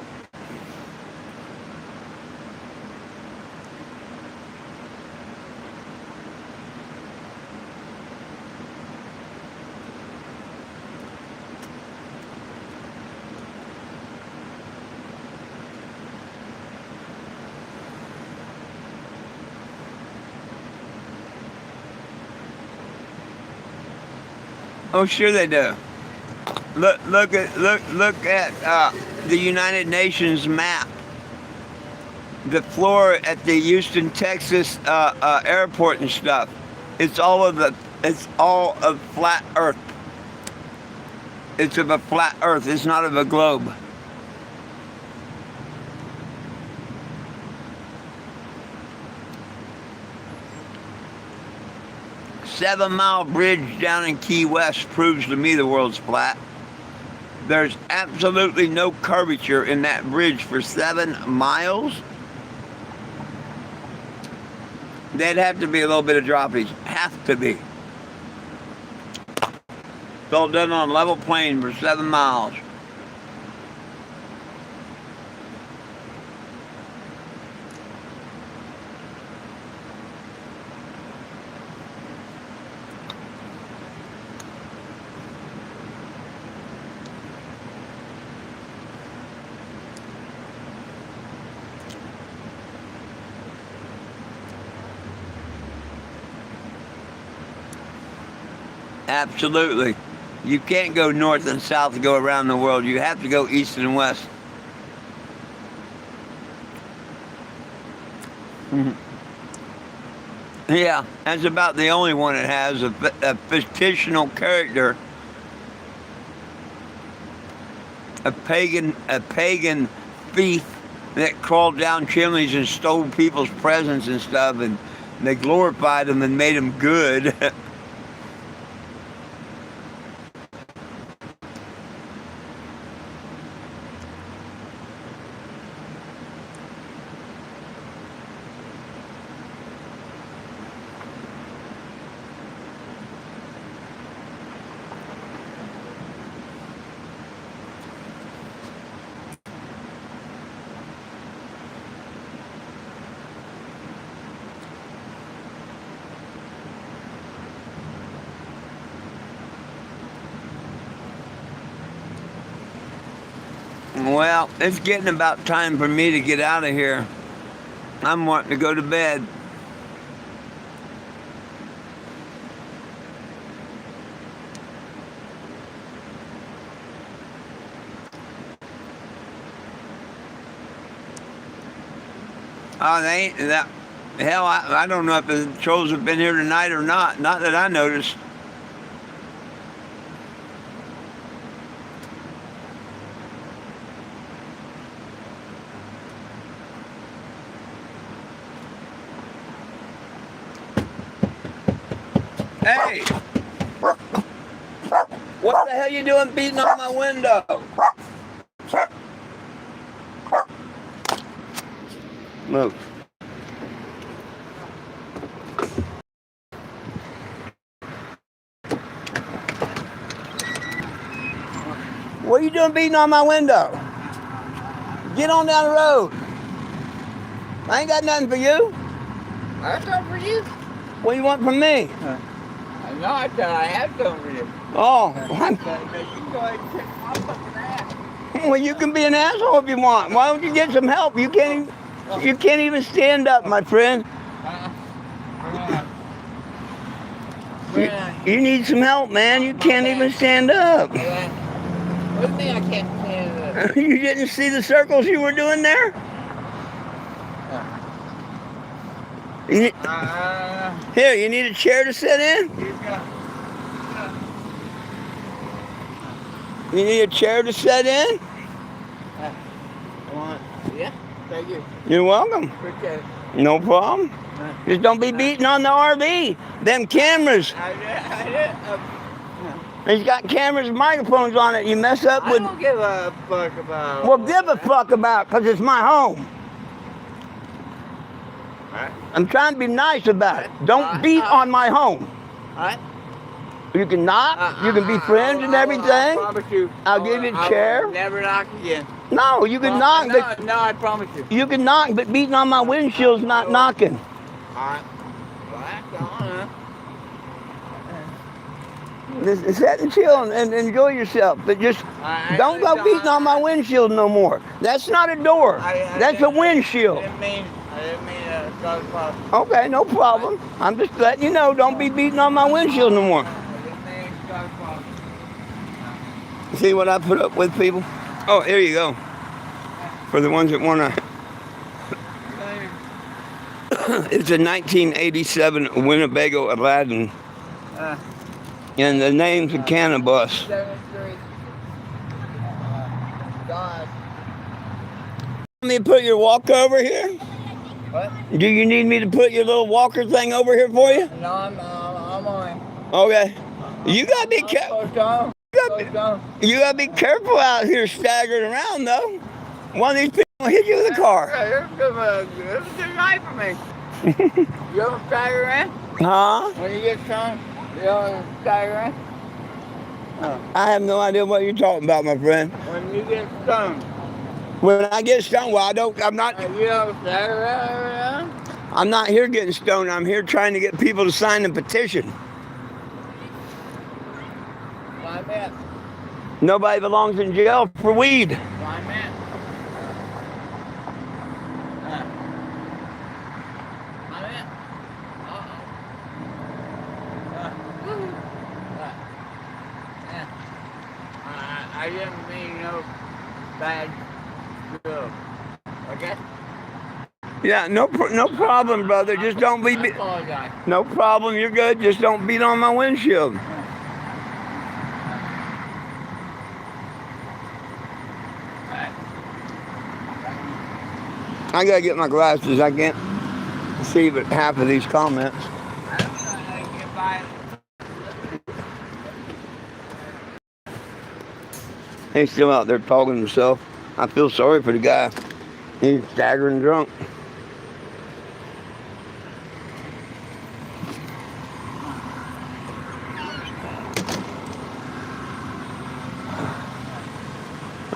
Oh, sure they do. Look at the United Nations map. The floor at the Houston, Texas airport and stuff. It's all of flat Earth. It's of a flat Earth. It's not of a globe. 7-mile bridge down in Key West proves to me the world's flat. There's absolutely no curvature in that bridge for 7 miles. There'd have to be a little bit of droppage. Have to be. It's all done on level plane for 7 miles. Absolutely. You can't go north and south to go around the world. You have to go east and west. Yeah, that's about the only one that has a fictional character, a pagan thief that crawled down chimneys and stole people's presents and stuff, and they glorified him and made him good. Well, it's getting about time for me to get out of here. I'm wanting to go to bed. Oh, they ain't that. Hell, I don't know if the trolls have been here tonight or not. Not that I noticed. Hey! What the hell you doing beating on my window? Move. What are you doing beating on my window? Get on down the road. I ain't got nothing for you. I have something for you. What do you want from me? No, I thought I had something for you. Oh, But you can go ahead and kick my fucking ass. well, you can be an asshole if you want. Why don't you get some help? You can't even stand up, my friend. You need some help, man. You can't even stand up. What do you mean I can't stand up? You didn't see the circles you were doing there? Here, you need a chair to sit in? You need a chair to sit in? Yeah, thank you. You're welcome. Appreciate it. No problem. Just don't be beating on the RV. Them cameras. He's got cameras and microphones on it. You mess up with... I don't give a fuck about... Well, give a fuck about, because it's my home. Alright. I'm trying to be nice about it. Don't beat on my home. Alright. You can knock. You can be friends and everything. I promise you. I'll give you a chair. I will never knock again. No, you can knock. But No, I promise you. you can knock, but beating on my windshield's not knocking. Alright. Well, Just sit and chill and enjoy yourself. But just don't go beating on my windshield no more. That's not a door. That's a windshield. I didn't mean cause a problem. Okay, no problem. I'm just letting you know, don't be beating on my windshield no more. I didn't mean cause a problem. See what I put up with, people? Oh, here you go. For the ones that want to... It's a 1987 Winnebago Aladdin. And the name's a Cannabis. 73. God. Want me to put your walker over here? What? Do you need me to put your little walker thing over here for you? No, I'm on. Okay. You gotta be careful. You gotta be careful out here staggering around though. One of these people will hit you with a car. It's a good night for me. You ever stagger around? Huh? When you get stoned, you ever stagger around? I have no idea what you're talking about, my friend. When you get stoned, When I get stoned, well, I'm not you ever stagger around? I'm not here getting stoned. I'm here trying to get people to sign the petition. Why that? Nobody belongs in jail for weed. Why that? Why that? I didn't mean no bad stuff. Okay? Yeah, no problem, brother. Just don't be. I apologize. No problem. You're good. Just don't beat on my windshield. I gotta get my glasses. I can't see but half of these comments. I don't know how to get by. He's still out there talking to himself. I feel sorry for the guy. He's staggering drunk.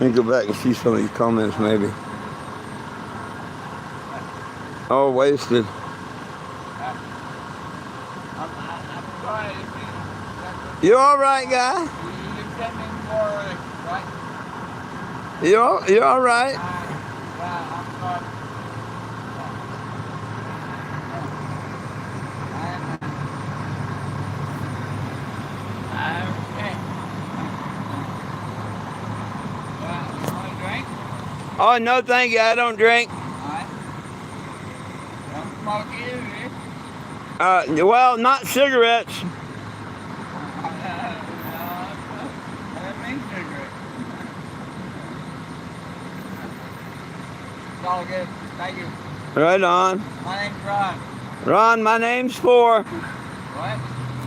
Let me go back and see some of these comments maybe. Oh, wasted. I'm sorry. You all right, guy? You sent me more, right? You're all right. I'm sorry. You want a drink? Oh, no, thank you. I don't drink. Alright. Don't smoke either, Well, not cigarettes. I didn't mean cigarette. It's all good. Thank you. Right on. My name's Ron. Ron, my name's 4. What?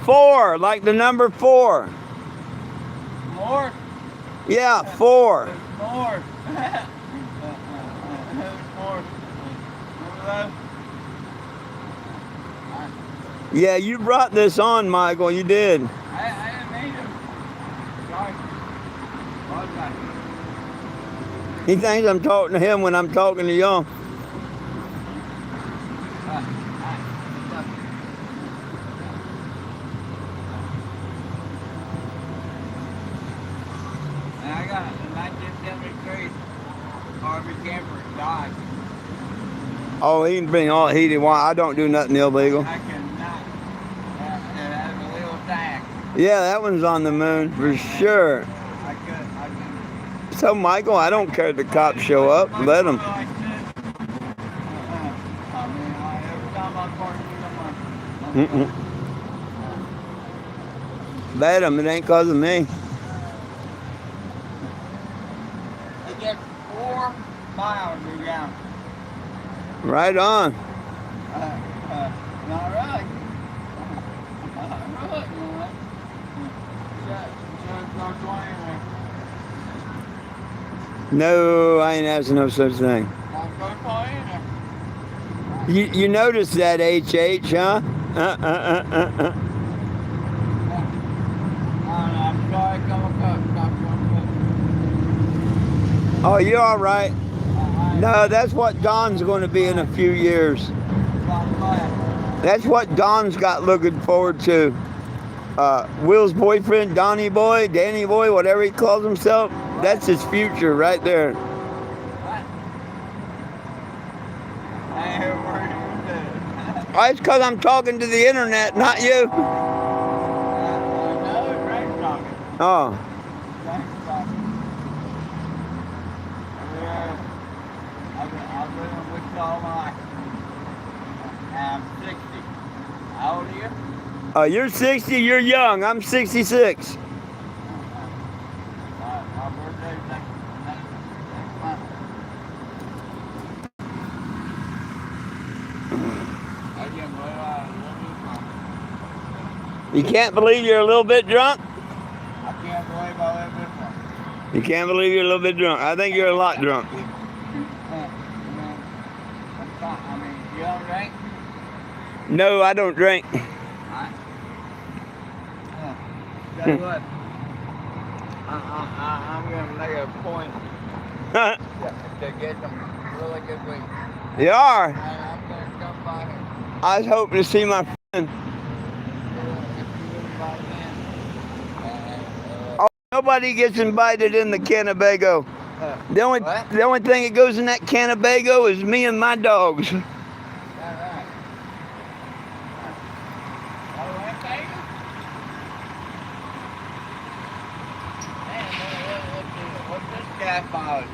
4, like the number 4. More? Yeah, 4. More. More. Yeah, you brought this on, Michael. You did. I didn't mean to. Sorry. Apologize. He thinks I'm talking to him when I'm talking to y'all. And I got a 1973 Harvey camper Dodge. Oh, he can bring all heated wine. I don't do nothing illegal. I cannot. It has a little tag. Yeah, that one's on the moon for sure. I could. So, Michael, I don't care if the cops show up. Let them. I mean, every time I park, Mm-mm. Let them. It ain't cause of me. it gets 4 miles a gallon. Right on. Not really. Not really, man. Shut 20 No, I ain't asking no such thing. You notice that, HH, huh? I'm sorry, come Oh, you're all right. No, that's what Don's going to be in a few years. That's what Don's got looking forward to. Will's boyfriend, Danny Boy, whatever he calls himself, that's his future right there. Oh, it's because I'm talking to the internet, not you. Oh. I've been in Wichita all my life. I'm 60. How old are you? You're 60, you're young. I'm 66. My birthday's next month. You can't believe you're a little bit drunk? I can't believe I live this one. You can't believe you're a little bit drunk. I think you're a lot drunk. I mean, you don't drink? No, I don't drink. Guess what? I'm going to make a point to get some really good weed. You are. And I'm going to come by here. I was hoping to see my friend. If you invite in. Oh, nobody gets invited in the Cannebago. The only What? the only thing that goes in that Cannebago is me and my dogs. All right. Oh, that baby? Man, what's this gas mileage?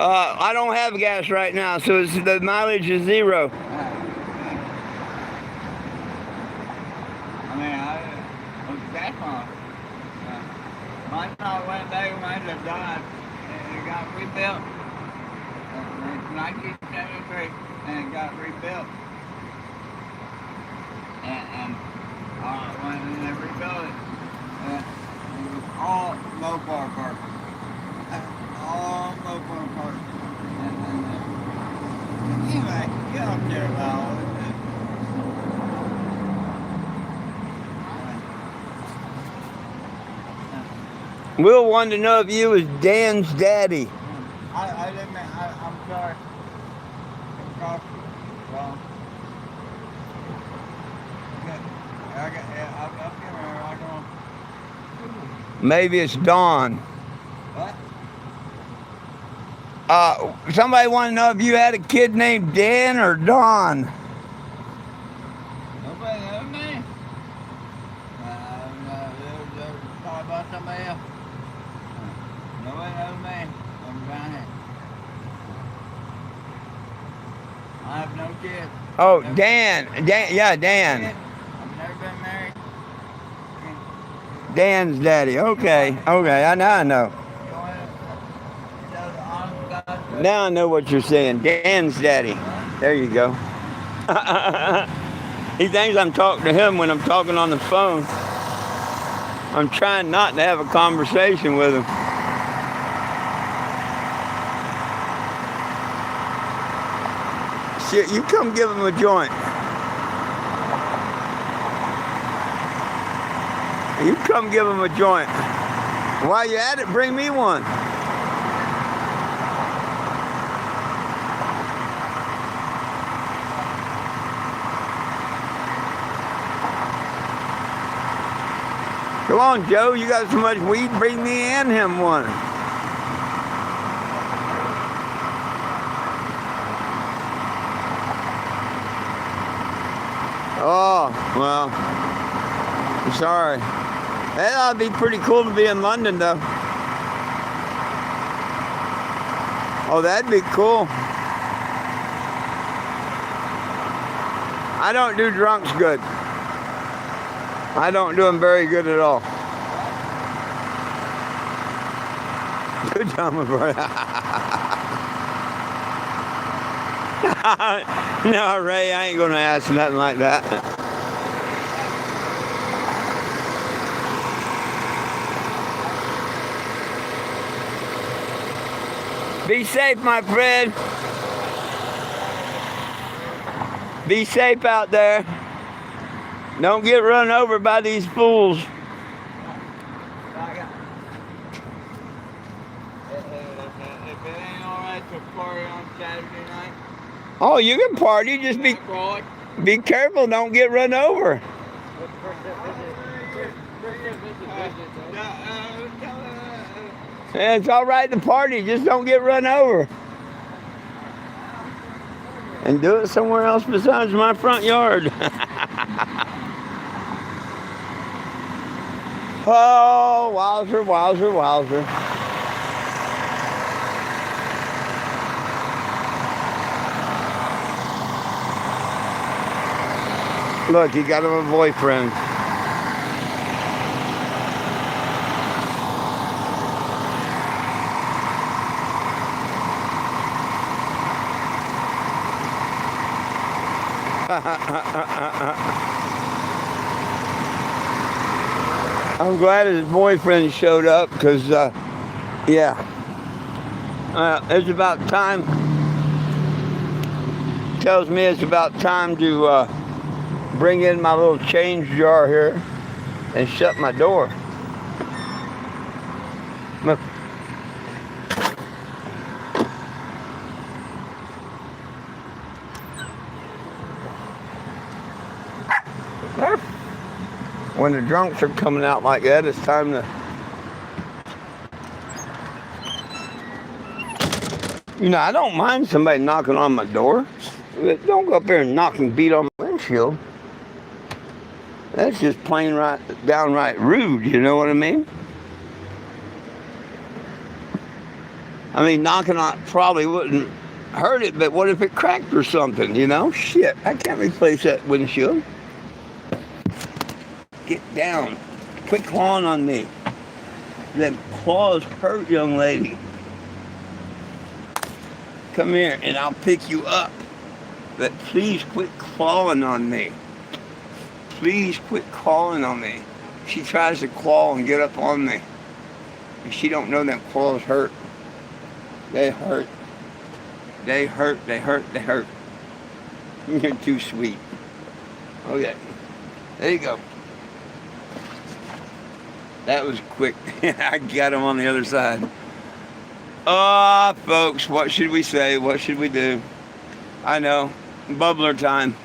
I don't have gas right now, so the mileage is 0. I mean, what's the gas mileage? Mine not went there when I died, and it got rebuilt. It's 1973, and it got rebuilt. And when they rebuilt it, it was all Mopar park. All Mopar park. Anyway, you don't care about all this. Will wanted to know if you was Dan's daddy. I didn't. I'm sorry. I'm sorry. Well, I'll give her. I don't. Maybe it's Dawn. What? Somebody wanted to know if you had a kid named Dan or Dawn. Nobody knows me. They're talking about somebody else. Nobody knows me. I'm down here. I have no kids. Oh, Dan. Yeah, Dan. I've never been married. Dan's daddy. Okay. Now I know. Now I know what you're saying. Dan's daddy. There you go. He thinks I'm talking to him when I'm talking on the phone. I'm trying not to have a conversation with him. Shit, you come give him a joint. You come give him a joint. While you're at it, bring me one. Come on, Joe, you got so much weed, bring me and him one. Oh, well, I'm sorry. That ought to be pretty cool to be in London, though. Oh, that'd be cool. I don't do drunks good. I don't do them very good at all. Good job, my brother. No, Ray, I ain't gonna ask nothing like that. Be safe, my friend. Be safe out there. Don't get run over by these fools. If it ain't alright to party on Saturday night, Oh, you can party. Just be careful. Don't get run over. Yeah, it's all right to party. Just don't get run over. And do it somewhere else besides my front yard. Oh, wowzer, wowzer, wowzer. Look, he got him a boyfriend. I'm glad his boyfriend showed up because, yeah, it's about time. Tells me it's about time to bring in my little change jar here and shut my door. Look. When the drunks are coming out like that, it's time to, you know, I don't mind somebody knocking on my door. But don't go up there and knock and beat on my windshield. That's just plain right, downright rude, you know what I mean? I mean, knocking on it probably wouldn't hurt it, but what if it cracked or something, you know? Shit, I can't replace that windshield. Get down. Quit clawing on me. Them claws hurt, young lady. Come here and I'll pick you up. But please quit clawing on me. Please quit clawing on me. She tries to claw and get up on me. And she don't know them claws hurt. They hurt. They hurt, they hurt, they hurt. You're too sweet. Okay. There you go. That was quick. I got him on the other side. Folks, what should we say? What should we do? I know. Bubbler time.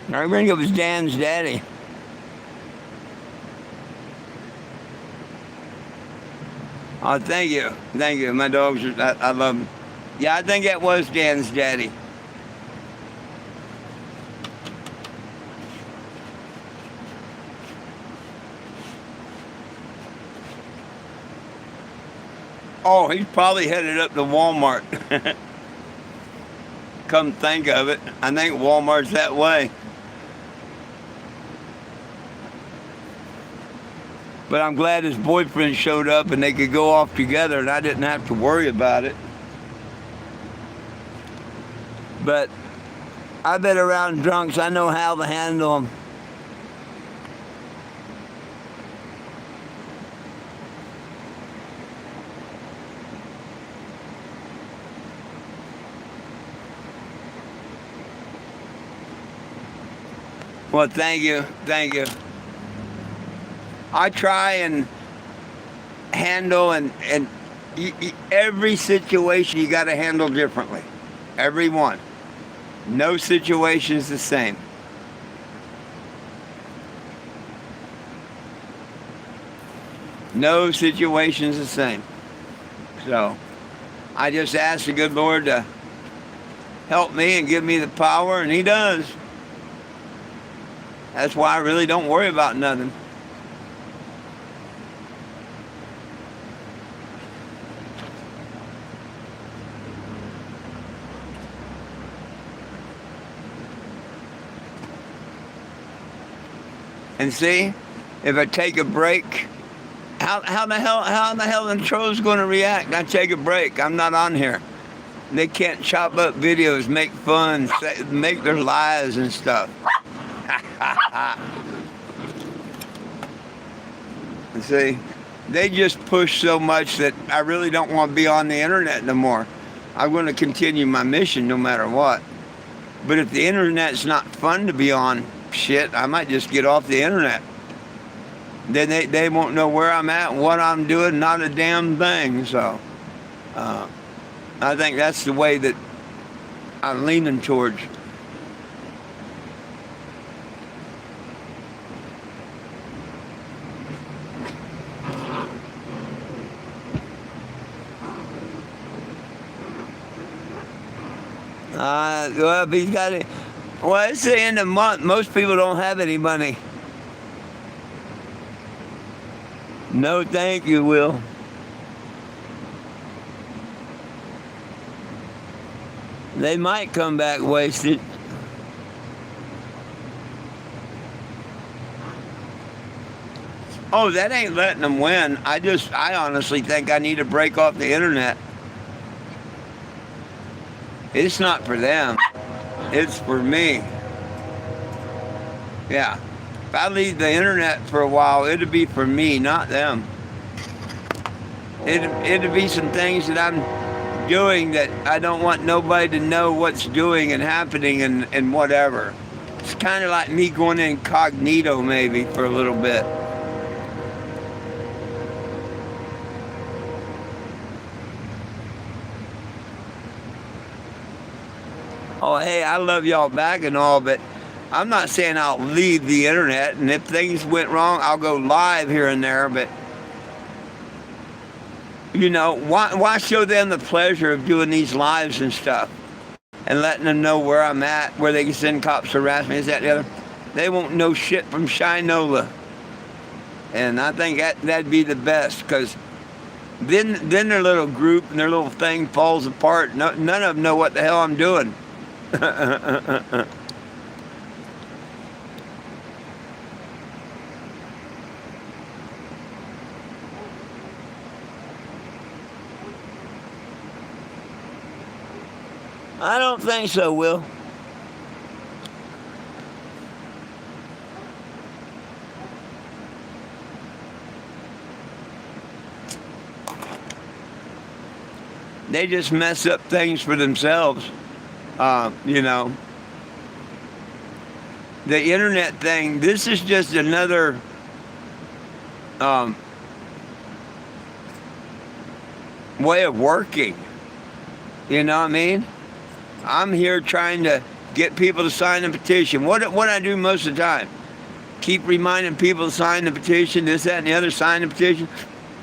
I think it was Dan's daddy. Oh, thank you. Thank you. My dogs, I love them. Yeah, I think that was Dan's daddy. Oh, he's probably headed up to Walmart. Come think of it, I think Walmart's that way. But I'm glad his boyfriend showed up and they could go off together and I didn't have to worry about it. But I've been around drunks. I know how to handle them. Well, thank you. Thank you. I try and handle and every situation you got to handle differently. Every one. No situation is the same. No situation is the same. So I just ask the good Lord to help me and give me the power, and He does. That's why I really don't worry about nothing. And see, if I take a break, how the hell the trolls going to react? I take a break. I'm not on here. They can't chop up videos, make fun, make their lies and stuff. And see, they just push so much that I really don't want to be on the internet no more. I'm going to continue my mission no matter what. But if the internet's not fun to be on, shit, I might just get off the internet. Then they won't know where I'm at, what I'm doing, not a damn thing. So I think that's the way that I'm leaning towards. Well, if he's got it. Well, it's the end of the month. Most people don't have any money. No, thank you, Will. They might come back wasted. Oh, that ain't letting them win. I honestly think I need to break off the internet. It's not for them. It's for me. Yeah. If I leave the internet for a while, it'll be for me, not them. It'll be some things that I'm doing that I don't want nobody to know what's doing and happening and whatever. It's kind of like me going incognito maybe for a little bit. Oh, hey, I love y'all back and all, but I'm not saying I'll leave the internet, and if things went wrong, I'll go live here and there, but you know, why show them the pleasure of doing these lives and stuff and letting them know where I'm at, where they can send cops to harass me, is that the other? They won't know shit from Shinola. And I think that'd be the best, because then their little group and their little thing falls apart. No, none of them know what the hell I'm doing. I don't think so, Will. They just mess up things for themselves. You know, the internet thing, this is just another way of working. You know what I mean? I'm here trying to get people to sign the petition. What I do most of the time, keep reminding people to sign the petition, this, that, and the other, sign the petition,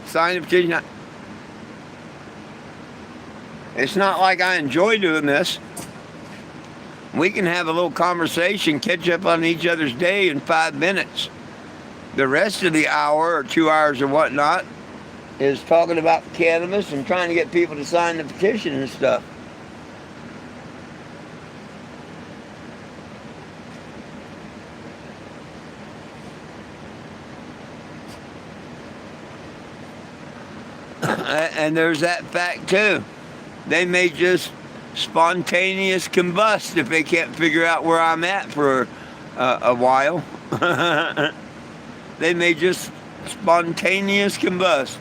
sign the petition. It's not like I enjoy doing this. We can have a little conversation, catch up on each other's day in 5 minutes. The rest of the hour or 2 hours or whatnot is talking about cannabis and trying to get people to sign the petition and stuff. And there's that fact too. They may just spontaneous combust if they can't figure out where I'm at for a while. They may just spontaneous combust.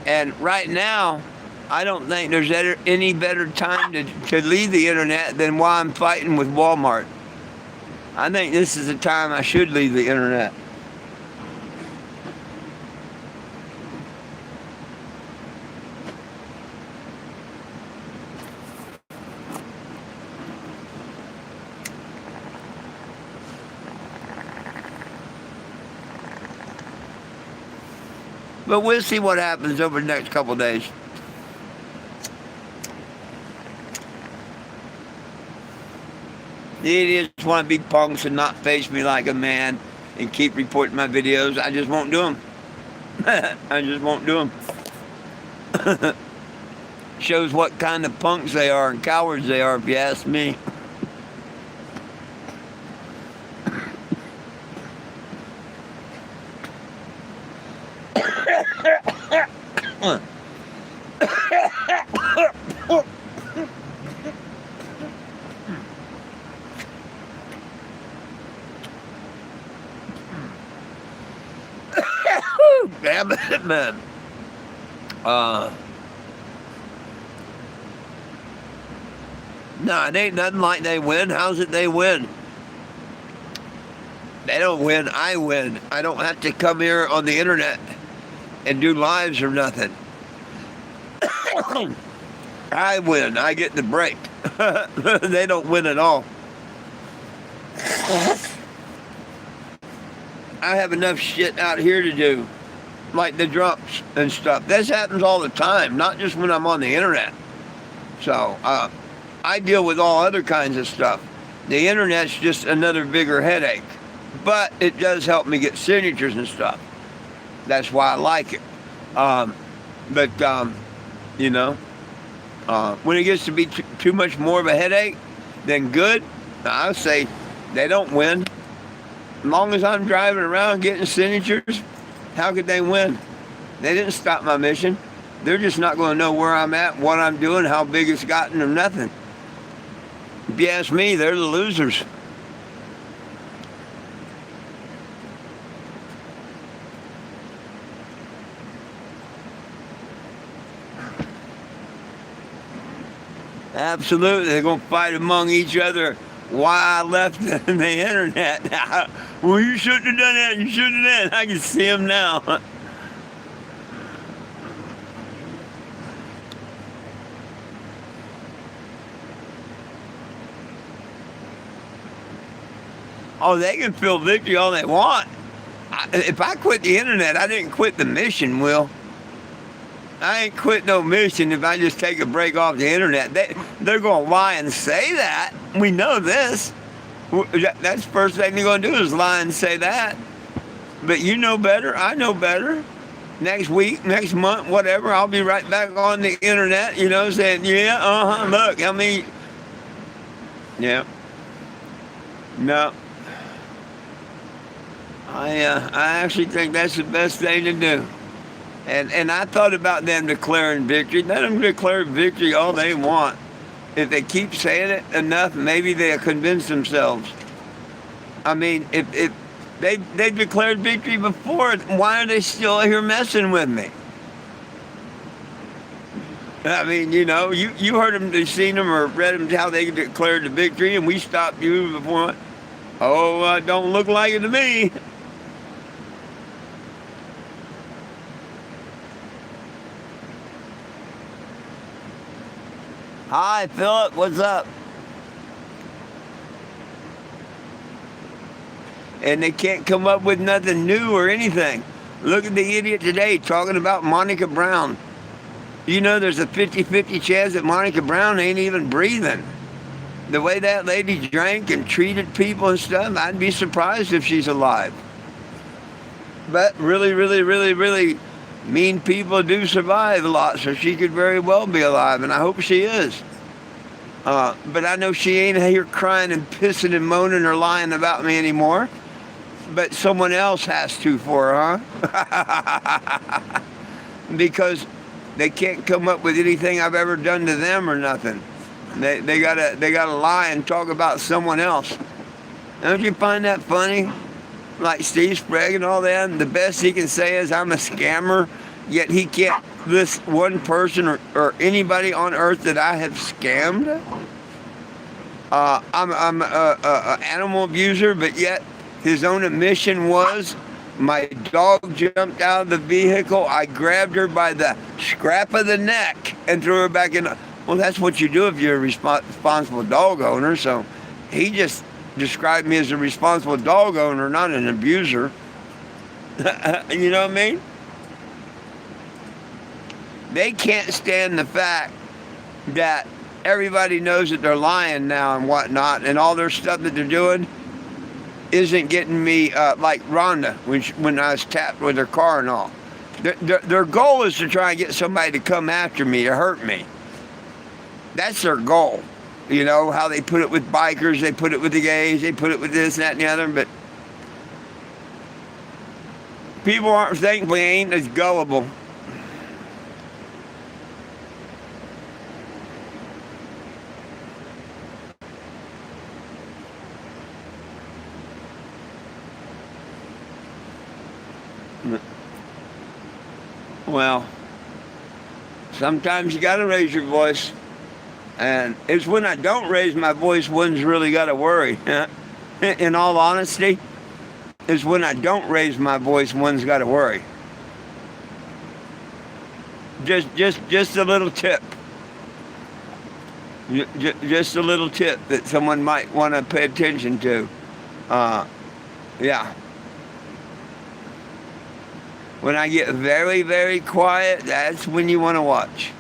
And right now, I don't think there's any better time to leave the internet than while I'm fighting with Walmart. I think this is the time I should leave the internet. But we'll see what happens over the next couple of days. The idiots want to be punks and not face me like a man and keep reporting my videos. I just won't do them. I just won't do them. Shows what kind of punks they are and cowards they are, if you ask me. Damn it, man. No, it ain't nothing like they win. How's it they win? They don't win, I win. I don't have to come here on the internet and do lives or nothing. I win. I get the break. They don't win at all. I have enough shit out here to do, like the drums and stuff. This happens all the time, not just when I'm on the internet. So, I deal with all other kinds of stuff. The internet's just another bigger headache. But it does help me get signatures and stuff. That's why I like it. But you know, when it gets to be too much more of a headache than good, I say they don't win. As long as I'm driving around getting signatures, how could they win? They didn't stop my mission. They're just not going to know where I'm at, what I'm doing, how big it's gotten, or nothing. If you ask me, they're the losers. Absolutely. They're going to fight among each other why I left the internet. Well, you shouldn't have done that. You shouldn't have done that. I can see them now. Oh, they can feel victory all they want. If I quit the internet, I didn't quit the mission, Will. I ain't quit no mission if I just take a break off the internet. They're going to lie and say that. We know this. That's the first thing they're going to do is lie and say that. But you know better. I know better. Next week, next month, whatever, I'll be right back on the internet, saying, yeah, look, yeah. No. I actually think that's the best thing to do. And I thought about them declaring victory. Let them declare victory all they want. If they keep saying it enough, maybe they'll convince themselves. I mean, if they've declared victory before, why are they still here messing with me? I mean, you heard them, you seen them or read them how they declared the victory, and we stopped you before. Oh, don't look like it to me. Hi, Philip. What's up? And they can't come up with nothing new or anything. Look at the idiot today talking about Monica Brown. There's a 50-50 chance that Monica Brown ain't even breathing. The way that lady drank and treated people and stuff, I'd be surprised if she's alive. But really, really, really, really mean people do survive a lot, so she could very well be alive, and I hope she is. But I know she ain't here crying and pissing and moaning or lying about me anymore. But someone else has to for her, huh? Because they can't come up with anything I've ever done to them or nothing. They gotta lie and talk about someone else. Don't you find that funny? Like Steve Sprague and all that, and the best he can say is I'm a scammer, yet he can't list one person or anybody on earth that I have scammed. I'm an animal abuser, but yet his own admission was my dog jumped out of the vehicle. I grabbed her by the scrap of the neck and threw her back in. Well, that's what you do if you're a responsible dog owner. So he just described me as a responsible dog owner, not an abuser. You know what I mean? They can't stand the fact that everybody knows that they're lying now and whatnot, and all their stuff that they're doing isn't getting me, like Rhonda, when I was tapped with her car and all. Their goal is to try and get somebody to come after me, to hurt me. That's their goal. How they put it with bikers, they put it with the gays, they put it with this, that, and the other, but people thankfully ain't as gullible. Well, sometimes you gotta raise your voice. And it's when I don't raise my voice, one's really got to worry. In all honesty, it's when I don't raise my voice, one's got to worry. Just a little tip. Just a little tip that someone might want to pay attention to. Yeah. When I get very, very quiet, that's when you want to watch.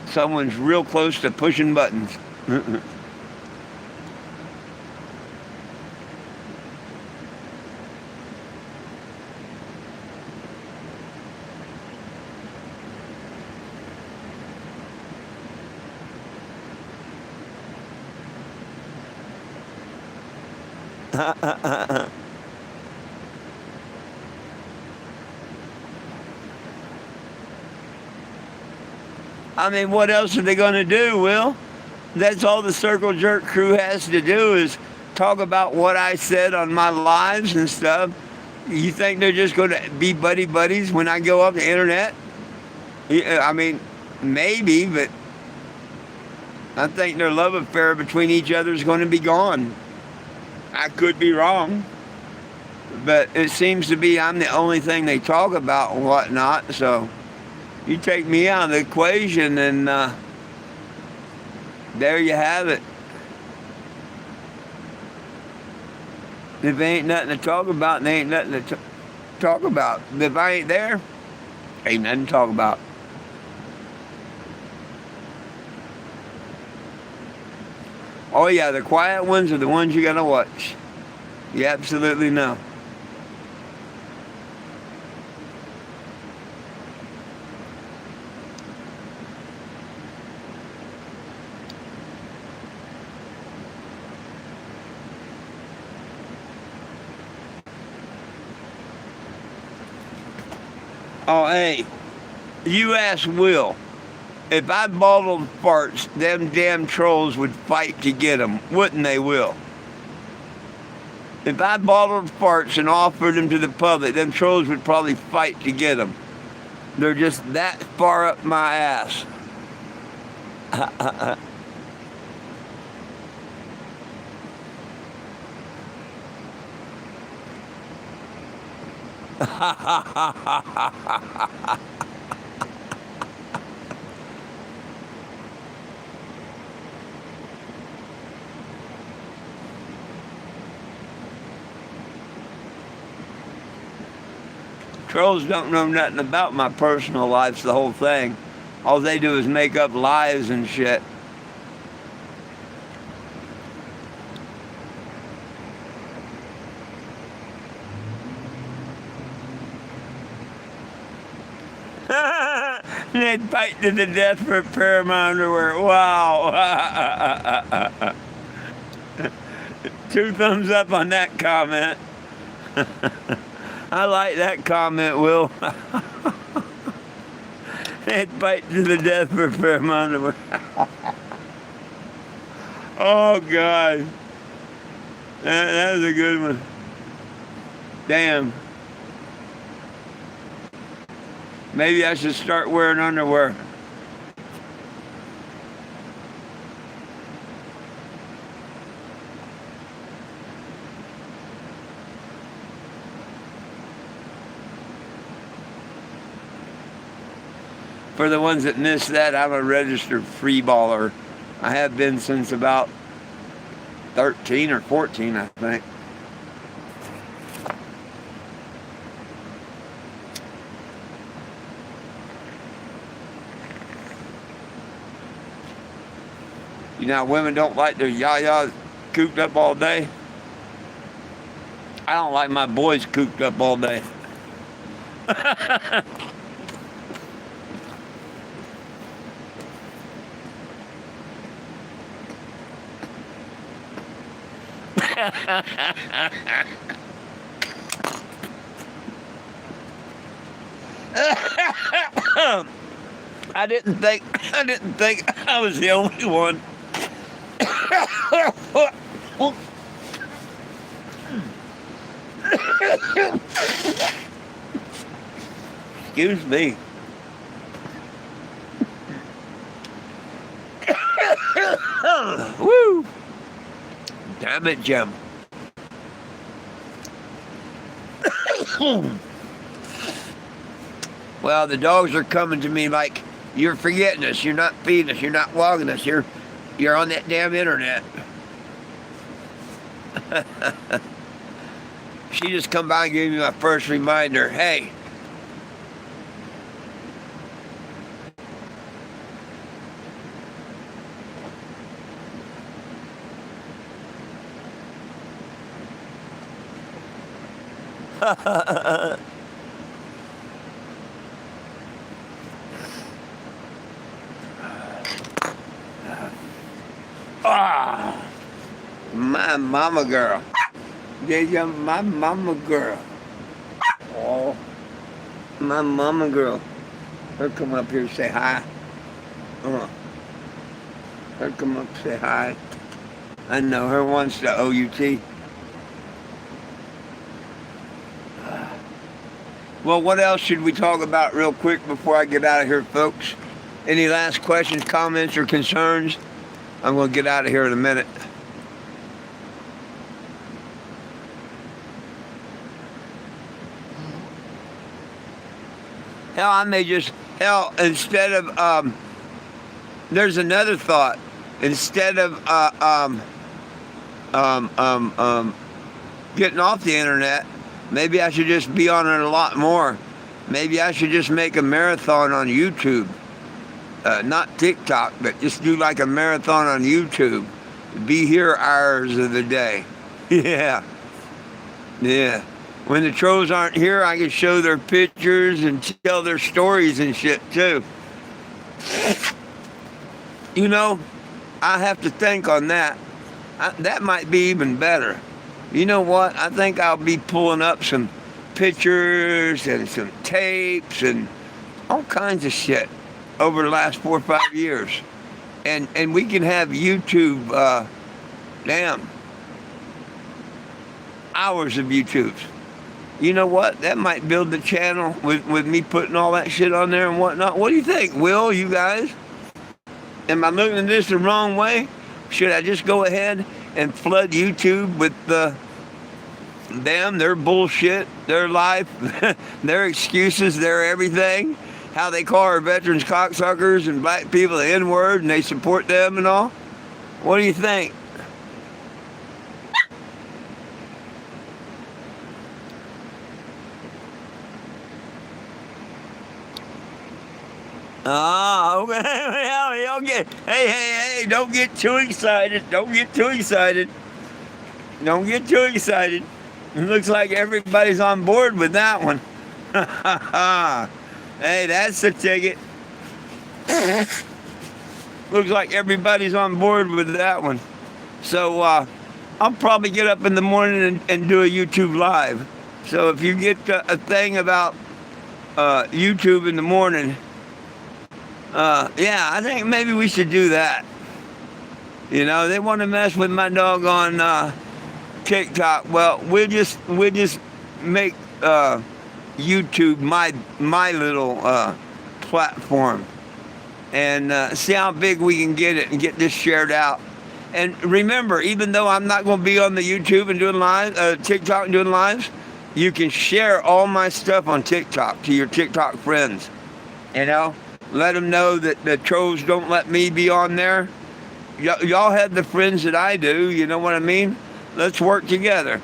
Someone's real close to pushing buttons. I mean, what else are they going to do, Will? That's all the Circle Jerk crew has to do is talk about what I said on my lives and stuff. You think they're just going to be buddy buddies when I go up the internet? Yeah, I mean, maybe, but I think their love affair between each other is going to be gone. I could be wrong, but it seems to be I'm the only thing they talk about and whatnot. So you take me out of the equation, and there you have it. If there ain't nothing to talk about, there ain't nothing to talk about. If I ain't there, ain't nothing to talk about. Oh yeah, the quiet ones are the ones you gotta watch. You absolutely know. Oh hey, you ask Will. If I bottled farts, them damn trolls would fight to get them, wouldn't they, Will? If I bottled farts and offered them to the public, them trolls would probably fight to get them. They're just that far up my ass. Trolls don't know nothing about my personal life's the whole thing. All they do is make up lies and shit. They'd fight to the death for a pair of my underwear. Wow. 2 thumbs up on that comment. I like that comment, Will. They'd fight to the death for a pair of my underwear. Oh, God. That was a good one. Damn. Maybe I should start wearing underwear. For the ones that missed that, I'm a registered free baller. I have been since about 13 or 14, I think. You know, women don't like their yayas cooped up all day. I don't like my boys cooped up all day. I didn't think I was the only one. Excuse me. Woo! Damn it, Jim. Well, the dogs are coming to me like, you're forgetting us, you're not feeding us, you're not walking us, you're on that damn internet. She just come by and gave me my first reminder. Hey. Ah, my mama girl. Deja, my mama girl. Oh, my mama girl. Her come up here and say hi. Her come up and say hi. I know her wants the OUT. Well, what else should we talk about real quick before I get out of here, folks? Any last questions, comments, or concerns? I'm going to get out of here in a minute. Hell, I may just, instead of, there's another thought. Instead of getting off the internet, maybe I should just be on it a lot more. Maybe I should just make a marathon on YouTube. Not TikTok, but just do like a marathon on YouTube. Be here hours of the day. Yeah. When the trolls aren't here, I can show their pictures and tell their stories and shit too. You know, I have to think on that. That might be even better. You know what? I think I'll be pulling up some pictures and some tapes and all kinds of shit over the last 4 or 5 years. And we can have YouTube, hours of YouTubes. You know what? That might build the channel with me putting all that shit on there and whatnot. What do you think, Will, you guys? Am I looking at this the wrong way? Should I just go ahead and flood YouTube with their bullshit, their life, their excuses, their everything? How they call our veterans cocksuckers and black people the N-word and they support them and all? What do you think? Ah, okay. Y'all get, hey, don't get too excited. Don't get too excited. It looks like everybody's on board with that one. Hey, that's the ticket. Looks like everybody's on board with that one. So I'll probably get up in the morning and do a YouTube live. So if you get a thing about YouTube in the morning, I think maybe we should do that. You know, they want to mess with my doggone TikTok. Well, we'll just make YouTube my little platform and see how big we can get it and get this shared out. And remember, even though I'm not going to be on the YouTube and doing live, TikTok and doing lives, you can share all my stuff on TikTok to your TikTok friends. You know? Let them know that the trolls don't let me be on there. Y'all have the friends that I do, you know what I mean? Let's work together.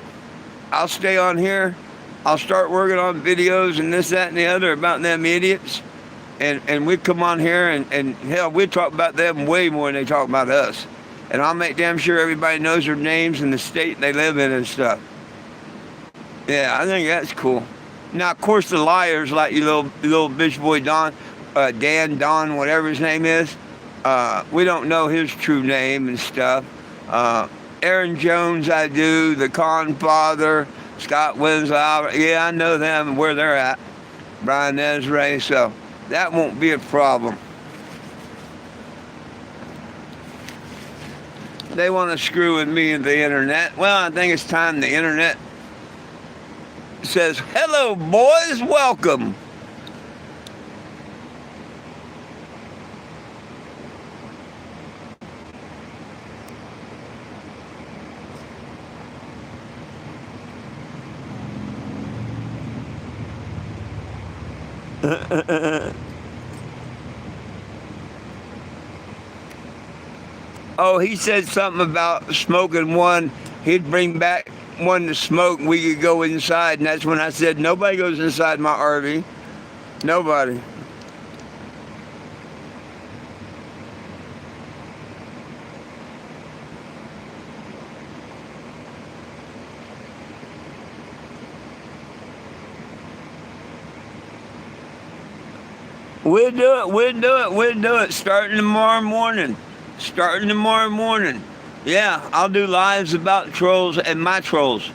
I'll stay on here. I'll start working on videos and this, that, and the other about them idiots. And we come on here and hell, we talk about them way more than they talk about us. And I'll make damn sure everybody knows their names and the state they live in and stuff. Yeah, I think that's cool. Now, of course, the liars like you little bitch boy Don, whatever his name is. We don't know his true name and stuff. Aaron Jones, I do. The Con Father, Scott Winslow. Yeah, I know them and where they're at. Brian Ezra. So that won't be a problem. They want to screw with me and the internet. Well, I think it's time the internet says, hello, boys, welcome. Oh, he said something about smoking one. He'd bring back one to smoke and we could go inside. And that's when I said, nobody goes inside my RV. Nobody. We'll do it. Starting tomorrow morning. Yeah, I'll do lives about trolls and my trolls.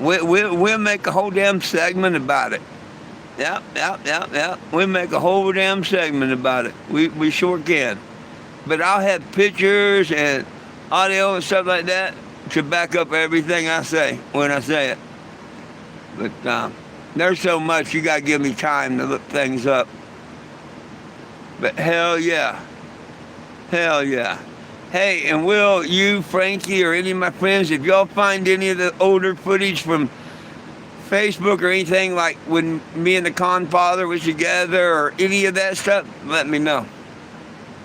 We'll make a whole damn segment about it. Yep. We'll make a whole damn segment about it. We sure can. But I'll have pictures and audio and stuff like that to back up everything I say when I say it. But there's so much, you gotta give me time to look things up. But hell yeah. Hell yeah. Hey, and Will, you, Frankie, or any of my friends, if y'all find any of the older footage from Facebook or anything, like when me and the Confather was together or any of that stuff, let me know.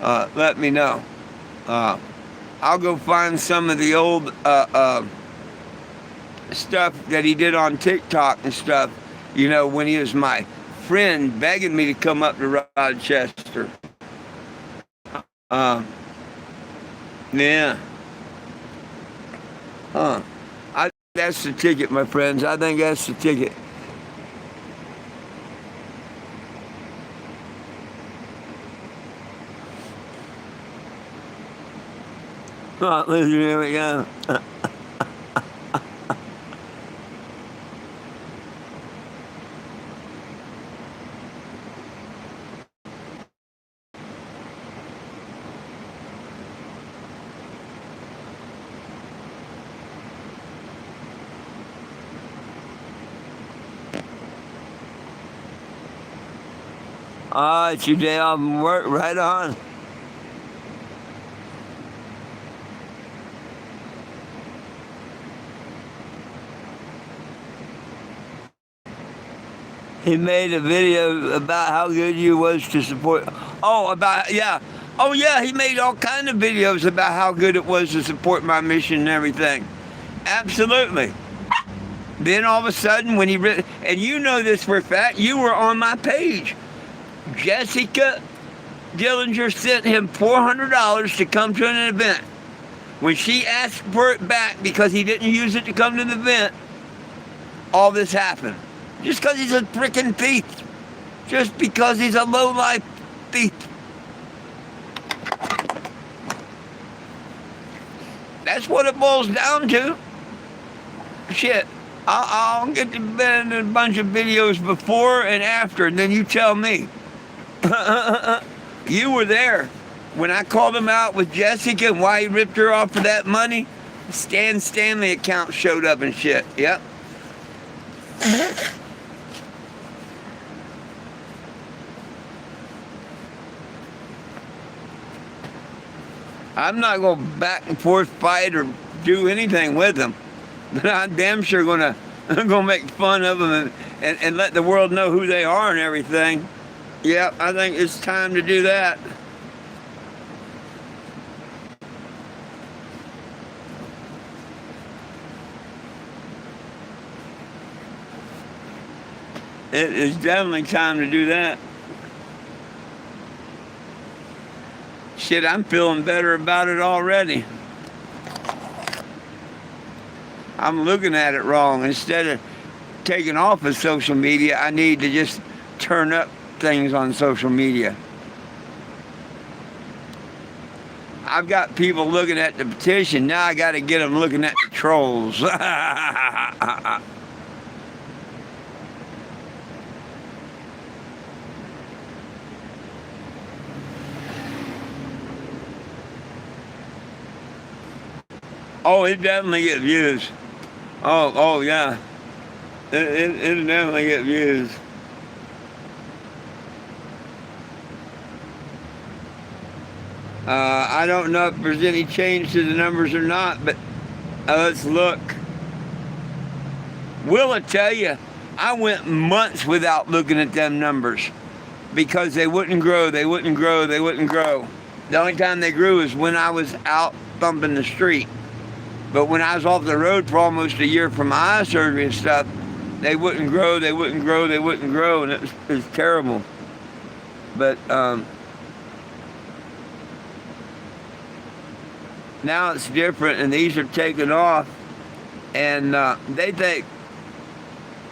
Let me know. I'll go find some of the old stuff that he did on TikTok and stuff, you know, when he was my friend begging me to come up to Rochester. Yeah. That's the ticket, my friends. I think that's the ticket. Listen, here we go. It's your day off from work. Right on. He made a video about how good you was to support. Yeah. Oh, yeah, he made all kind of videos about how good it was to support my mission and everything. Absolutely. Then all of a sudden, when and you know this for a fact, you were on my page. Jessica Dillinger sent him $400 to come to an event. When she asked for it back because he didn't use it to come to the event, all this happened. Just because he's a freaking thief. Just because he's a low-life thief. That's what it boils down to. Shit. I'll get to bed in a bunch of videos before and after, and then you tell me. You were there. When I called him out with Jessica and why he ripped her off for that money, Stan Stanley account showed up and shit. Yep. I'm not going to back and forth fight or do anything with them. But I'm damn sure gonna make fun of them and let the world know who they are and everything. Yeah, I think it's time to do that. It is definitely time to do that. Shit, I'm feeling better about it already. I'm looking at it wrong. Instead of taking off of social media, I need to just turn up things on social media. I've got people looking at the petition. Now I got to get them looking at the trolls. Oh, it definitely gets views. Oh yeah. It definitely get views. I don't know if there's any change to the numbers or not, but let's look. Will I tell you, I went months without looking at them numbers because they wouldn't grow, they wouldn't grow, they wouldn't grow. The only time they grew is when I was out thumping the street. But when I was off the road for almost a year for my eye surgery and stuff, they wouldn't grow, they wouldn't grow, they wouldn't grow, and it was terrible. But now it's different, and these are taken off, and they think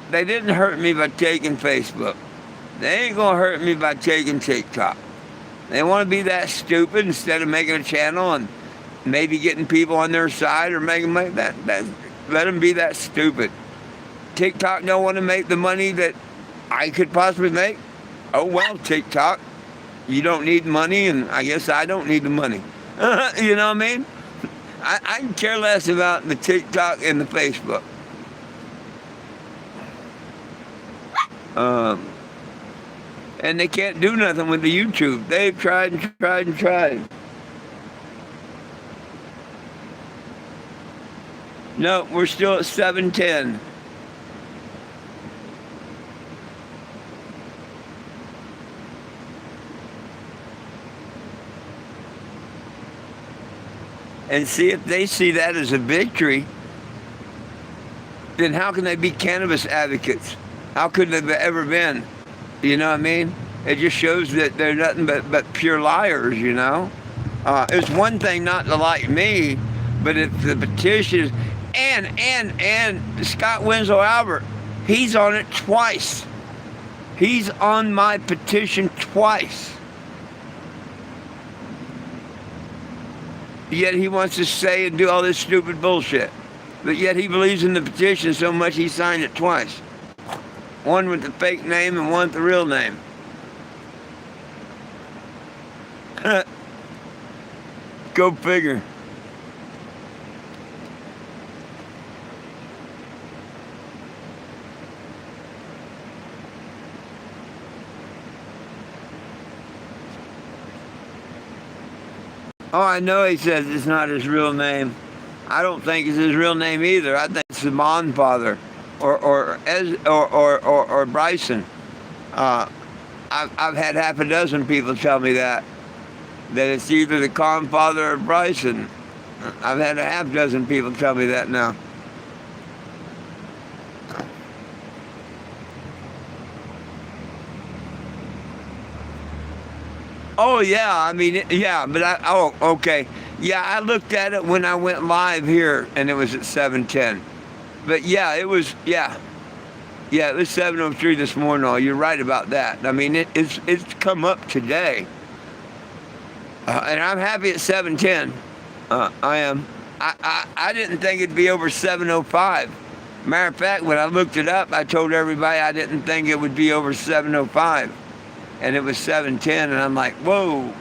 they didn't hurt me by taking Facebook. They ain't gonna hurt me by taking TikTok. They want to be that stupid instead of making a channel and maybe getting people on their side or making that let them be that stupid. TikTok don't want to make the money that I could possibly make. Oh well, TikTok, you don't need money, and I guess I don't need the money. You know what I mean? I can care less about the TikTok and the Facebook. And they can't do nothing with the YouTube. They've tried and tried and tried. No, we're still at 710. And see, if they see that as a victory, then how can they be cannabis advocates? How could they have ever been? You know what I mean? It just shows that they're nothing but pure liars, you know? It's one thing not to like me, but if the petition, and Scott Winslow Albert, he's on it twice. He's on my petition twice. Yet he wants to say and do all this stupid bullshit. But yet he believes in the petition so much he signed it twice. One with the fake name and one with the real name. Go figure. Oh, I know he says it's not his real name. I don't think it's his real name either. I think it's the Monfather or Bryson. I've had half a dozen people tell me that it's either the Confather or Bryson. I've had a half dozen people tell me that now. Oh yeah, I mean yeah, but okay. Yeah, I looked at it when I went live here, and it was at 7:10. But yeah, it was it was 7:03 this morning. Oh, you're right about that. I mean it's come up today, and I'm happy at 7:10. I am. I didn't think it'd be over 7:05. Matter of fact, when I looked it up, I told everybody I didn't think it would be over 7:05. And it was 7:10, and I'm like, whoa.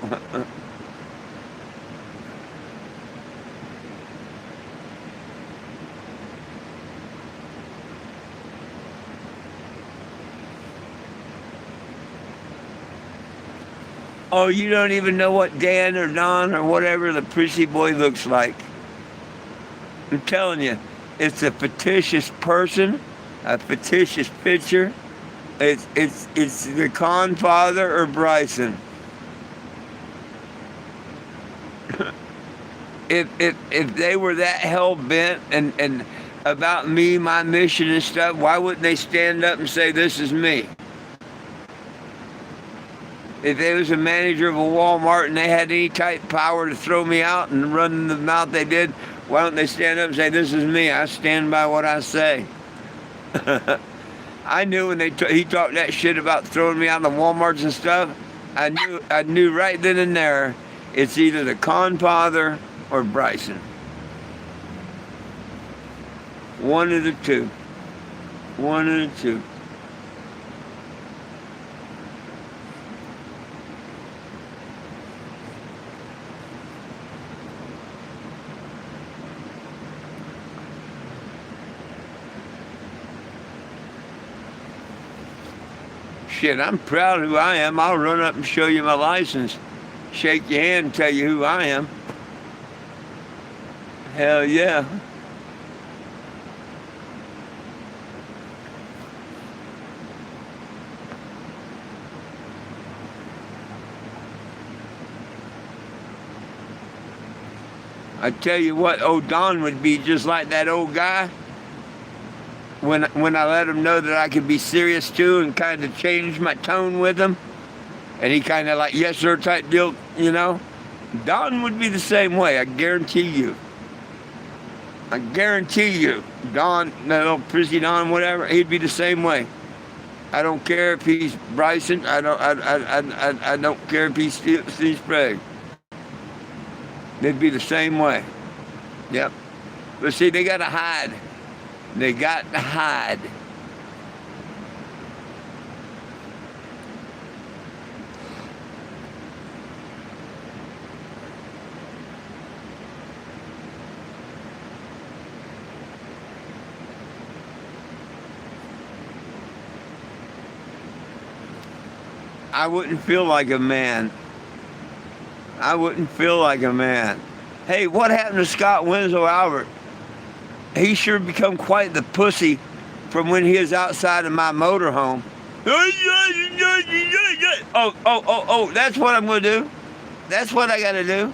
Oh, you don't even know what Dan or Don or whatever the prissy boy looks like. I'm telling you, it's a fictitious person, a fictitious picture. It's the Confather or Bryson. If they were that hell bent and about me, my mission and stuff, why wouldn't they stand up and say this is me? If they was a manager of a Walmart and they had any type of power to throw me out and run the mouth they did, why don't they stand up and say this is me? I stand by what I say. I knew when he talked that shit about throwing me out of the Walmarts and stuff. I knew right then and there, it's either the Confather or Bryson. One of the two. One of the two. Shit, I'm proud of who I am. I'll run up and show you my license. Shake your hand and tell you who I am. Hell yeah. I tell you what, old Don would be just like that old guy. When I let him know that I could be serious too and kind of change my tone with him, and he kind of like yes sir type deal, you know, Don would be the same way. I guarantee you. I guarantee you, Don, that little prissy Don, whatever, he'd be the same way. I don't care if he's Bryson. I don't care if he's Steve Sprague. They'd be the same way. Yep. But see, they got to hide. They got to hide. I wouldn't feel like a man. I wouldn't feel like a man. Hey, what happened to Scott Winslow Albert? He sure become quite the pussy from when he was outside of my motorhome. Oh, that's what I'm going to do. That's what I got to do.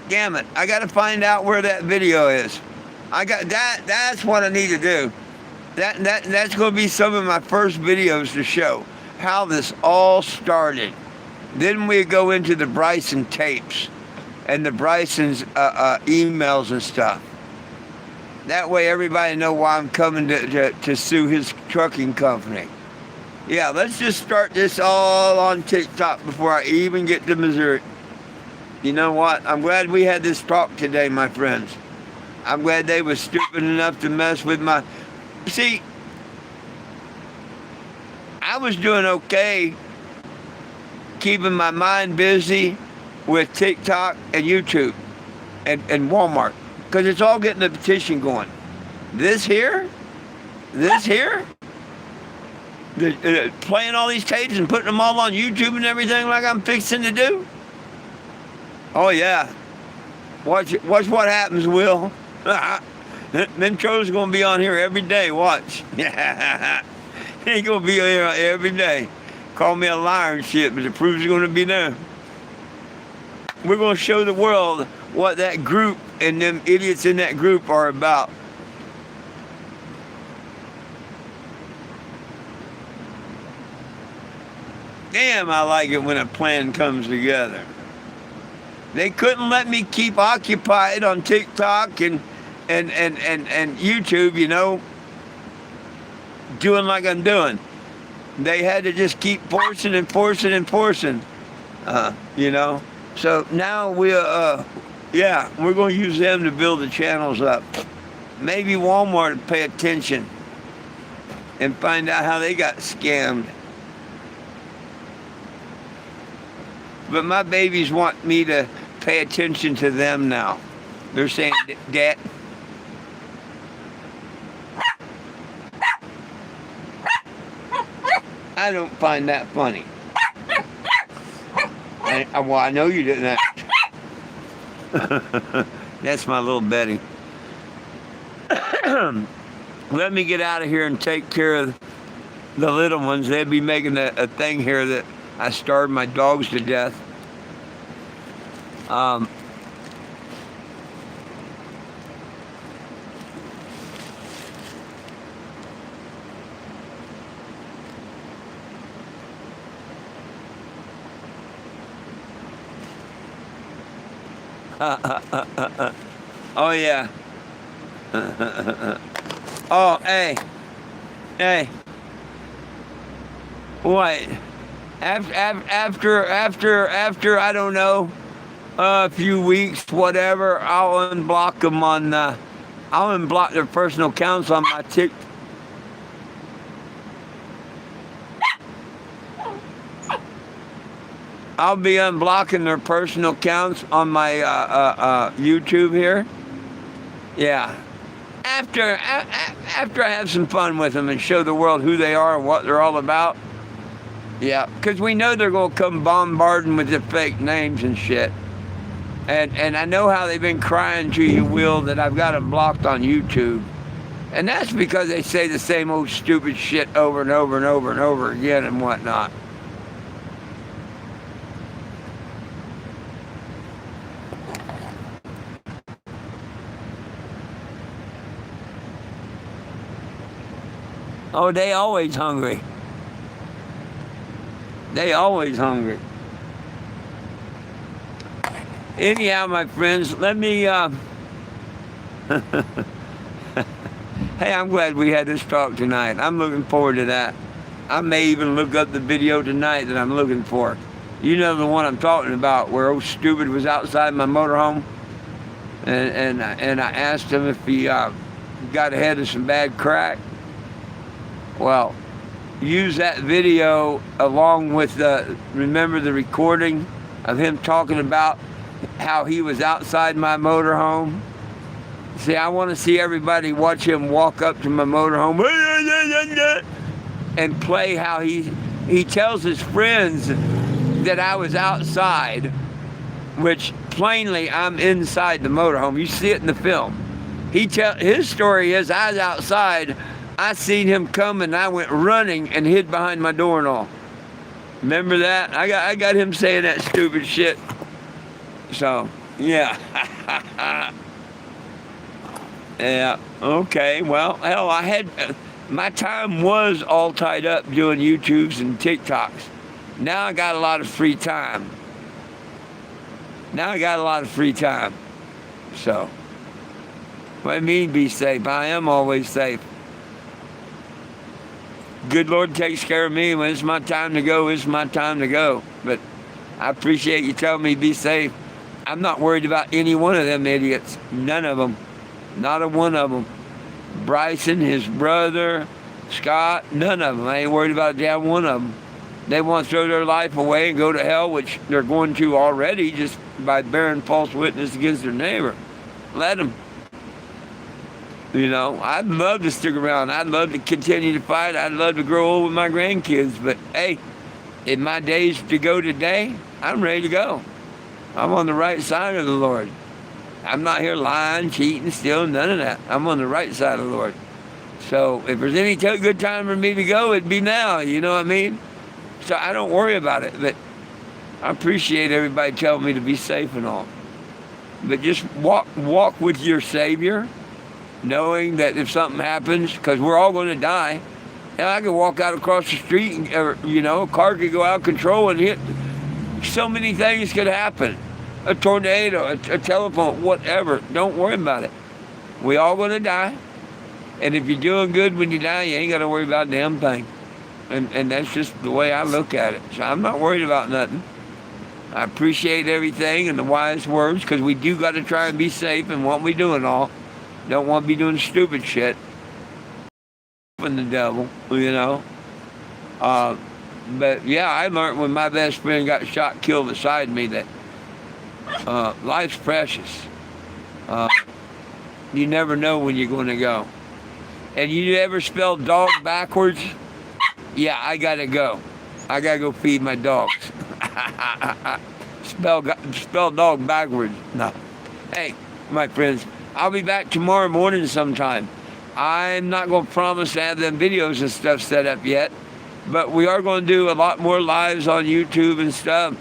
Damn it. I got to find out where that video is. I got that. That's what I need to do. That's going to be some of my first videos to show how this all started. Then we go into the Bryson tapes and the Bryson's emails and stuff. That way everybody know why I'm coming to sue his trucking company. Yeah, let's just start this all on TikTok before I even get to Missouri. You know what? I'm glad we had this talk today, my friends. I'm glad they were stupid enough to mess with my... See, I was doing okay keeping my mind busy with TikTok and YouTube and Walmart, because it's all getting the petition going. This here, playing all these tapes and putting them all on YouTube and everything like I'm fixing to do. Oh yeah, watch what happens, Will. Them trolls are gonna be on here every day. Watch. They gonna be here every day. Call me a liar and shit, but the proof's gonna be there. We're gonna show the world what that group and them idiots in that group are about. Damn, I like it when a plan comes together. They couldn't let me keep occupied on TikTok and YouTube, you know, doing like I'm doing. They had to just keep forcing, you know. So now we're going to use them to build the channels up. Maybe Walmart will pay attention and find out how they got scammed. But my babies want me to pay attention to them now. They're saying, Dad. I don't find that funny. I know you didn't. That's my little Betty. Let me get out of here and take care of the little ones. They'd be making a thing here that I starved my dogs to death. Oh yeah. Oh hey. What? After I don't know, a few weeks, whatever, I'll unblock them on. I'll unblock their personal accounts on my TikTok. I'll be unblocking their personal accounts on my YouTube here. Yeah. After I have some fun with them and show the world who they are and what they're all about. Yeah, because we know they're going to come bombarding with the fake names and shit. And I know how they've been crying to you, Will, that I've got them blocked on YouTube. And that's because they say the same old stupid shit over and over and over and over again and whatnot. Oh, they always hungry. They always hungry. Anyhow, my friends, let me, hey, I'm glad we had this talk tonight. I'm looking forward to that. I may even look up the video tonight that I'm looking for. You know the one I'm talking about, where old stupid was outside my motorhome, and I asked him if he got ahead of some bad crack. Well, use that video along with remember the recording of him talking about how he was outside my motorhome. See, I want to see everybody watch him walk up to my motorhome and play how he tells his friends that I was outside, which plainly I'm inside the motorhome. You see it in the film. His story is I was outside. I seen him coming. And I went running and hid behind my door and all. Remember that? I got him saying that stupid shit. So yeah. Yeah. Okay. Well, hell, I had my time was all tied up doing YouTubes and TikToks. Now I got a lot of free time. So, what I mean, be safe. I am always safe. Good Lord takes care of me. When it's my time to go, it's my time to go. But I appreciate you telling me be safe. I'm not worried about any one of them idiots. None of them. Not a one of them. Bryson, his brother, Scott, none of them. I ain't worried about a damn one of them. They want to throw their life away and go to hell, which they're going to already just by bearing false witness against their neighbor. Let them. You know, I'd love to stick around. I'd love to continue to fight. I'd love to grow old with my grandkids. But, hey, in my days to go today, I'm ready to go. I'm on the right side of the Lord. I'm not here lying, cheating, stealing, none of that. I'm on the right side of the Lord. So if there's any good time for me to go, it'd be now. You know what I mean? So I don't worry about it. But I appreciate everybody telling me to be safe and all. But just walk with your Savior, knowing that if something happens, because we're all going to die, and I could walk out across the street, and, a car could go out of control and hit. So many things could happen. A tornado, a telephone, whatever. Don't worry about it. We all going to die. And if you're doing good when you die, you ain't got to worry about a damn thing. And that's just the way I look at it. So I'm not worried about nothing. I appreciate everything and the wise words, because we do got to try and be safe in what we do and all. Don't want to be doing stupid shit. And the devil, But yeah, I learned when my best friend got shot, killed beside me, that life's precious. You never know when you're going to go. And you ever spell dog backwards? Yeah, I gotta go. I gotta go feed my dogs. Spell dog backwards. No. Hey, my friends, I'll be back tomorrow morning sometime. I'm not going to promise to have them videos and stuff set up yet, but we are going to do a lot more lives on YouTube and stuff.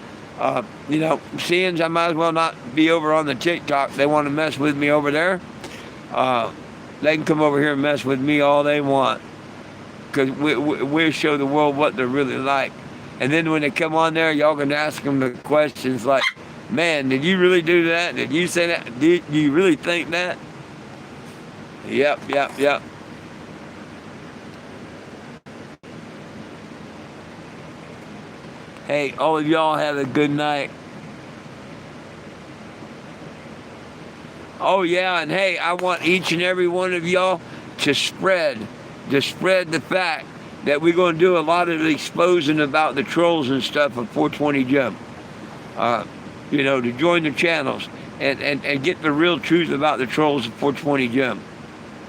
Seeing I might as well not be over on the TikTok. They want to mess with me over there. They can come over here and mess with me all they want, because we'll show the world what they're really like. And then when they come on there, y'all can ask them the questions like, man, did you really do that? Did you say that? Did you really think that? Yep. Hey, all of y'all have a good night. Oh, yeah, and hey, I want each and every one of y'all to spread the fact that we're going to do a lot of exposing about the trolls and stuff of 420 Jump. To join the channels and get the real truth about the trolls of 420 Jump.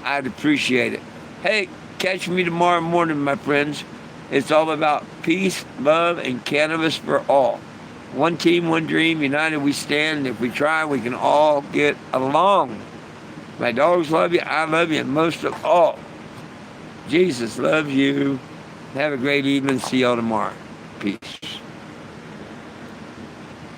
I'd appreciate it. Hey, catch me tomorrow morning, my friends. It's all about peace, love, and cannabis for all. One team, one dream, united we stand. If we try, we can all get along. My dogs love you, I love you, and most of all, Jesus loves you. Have a great evening. See y'all tomorrow. Peace.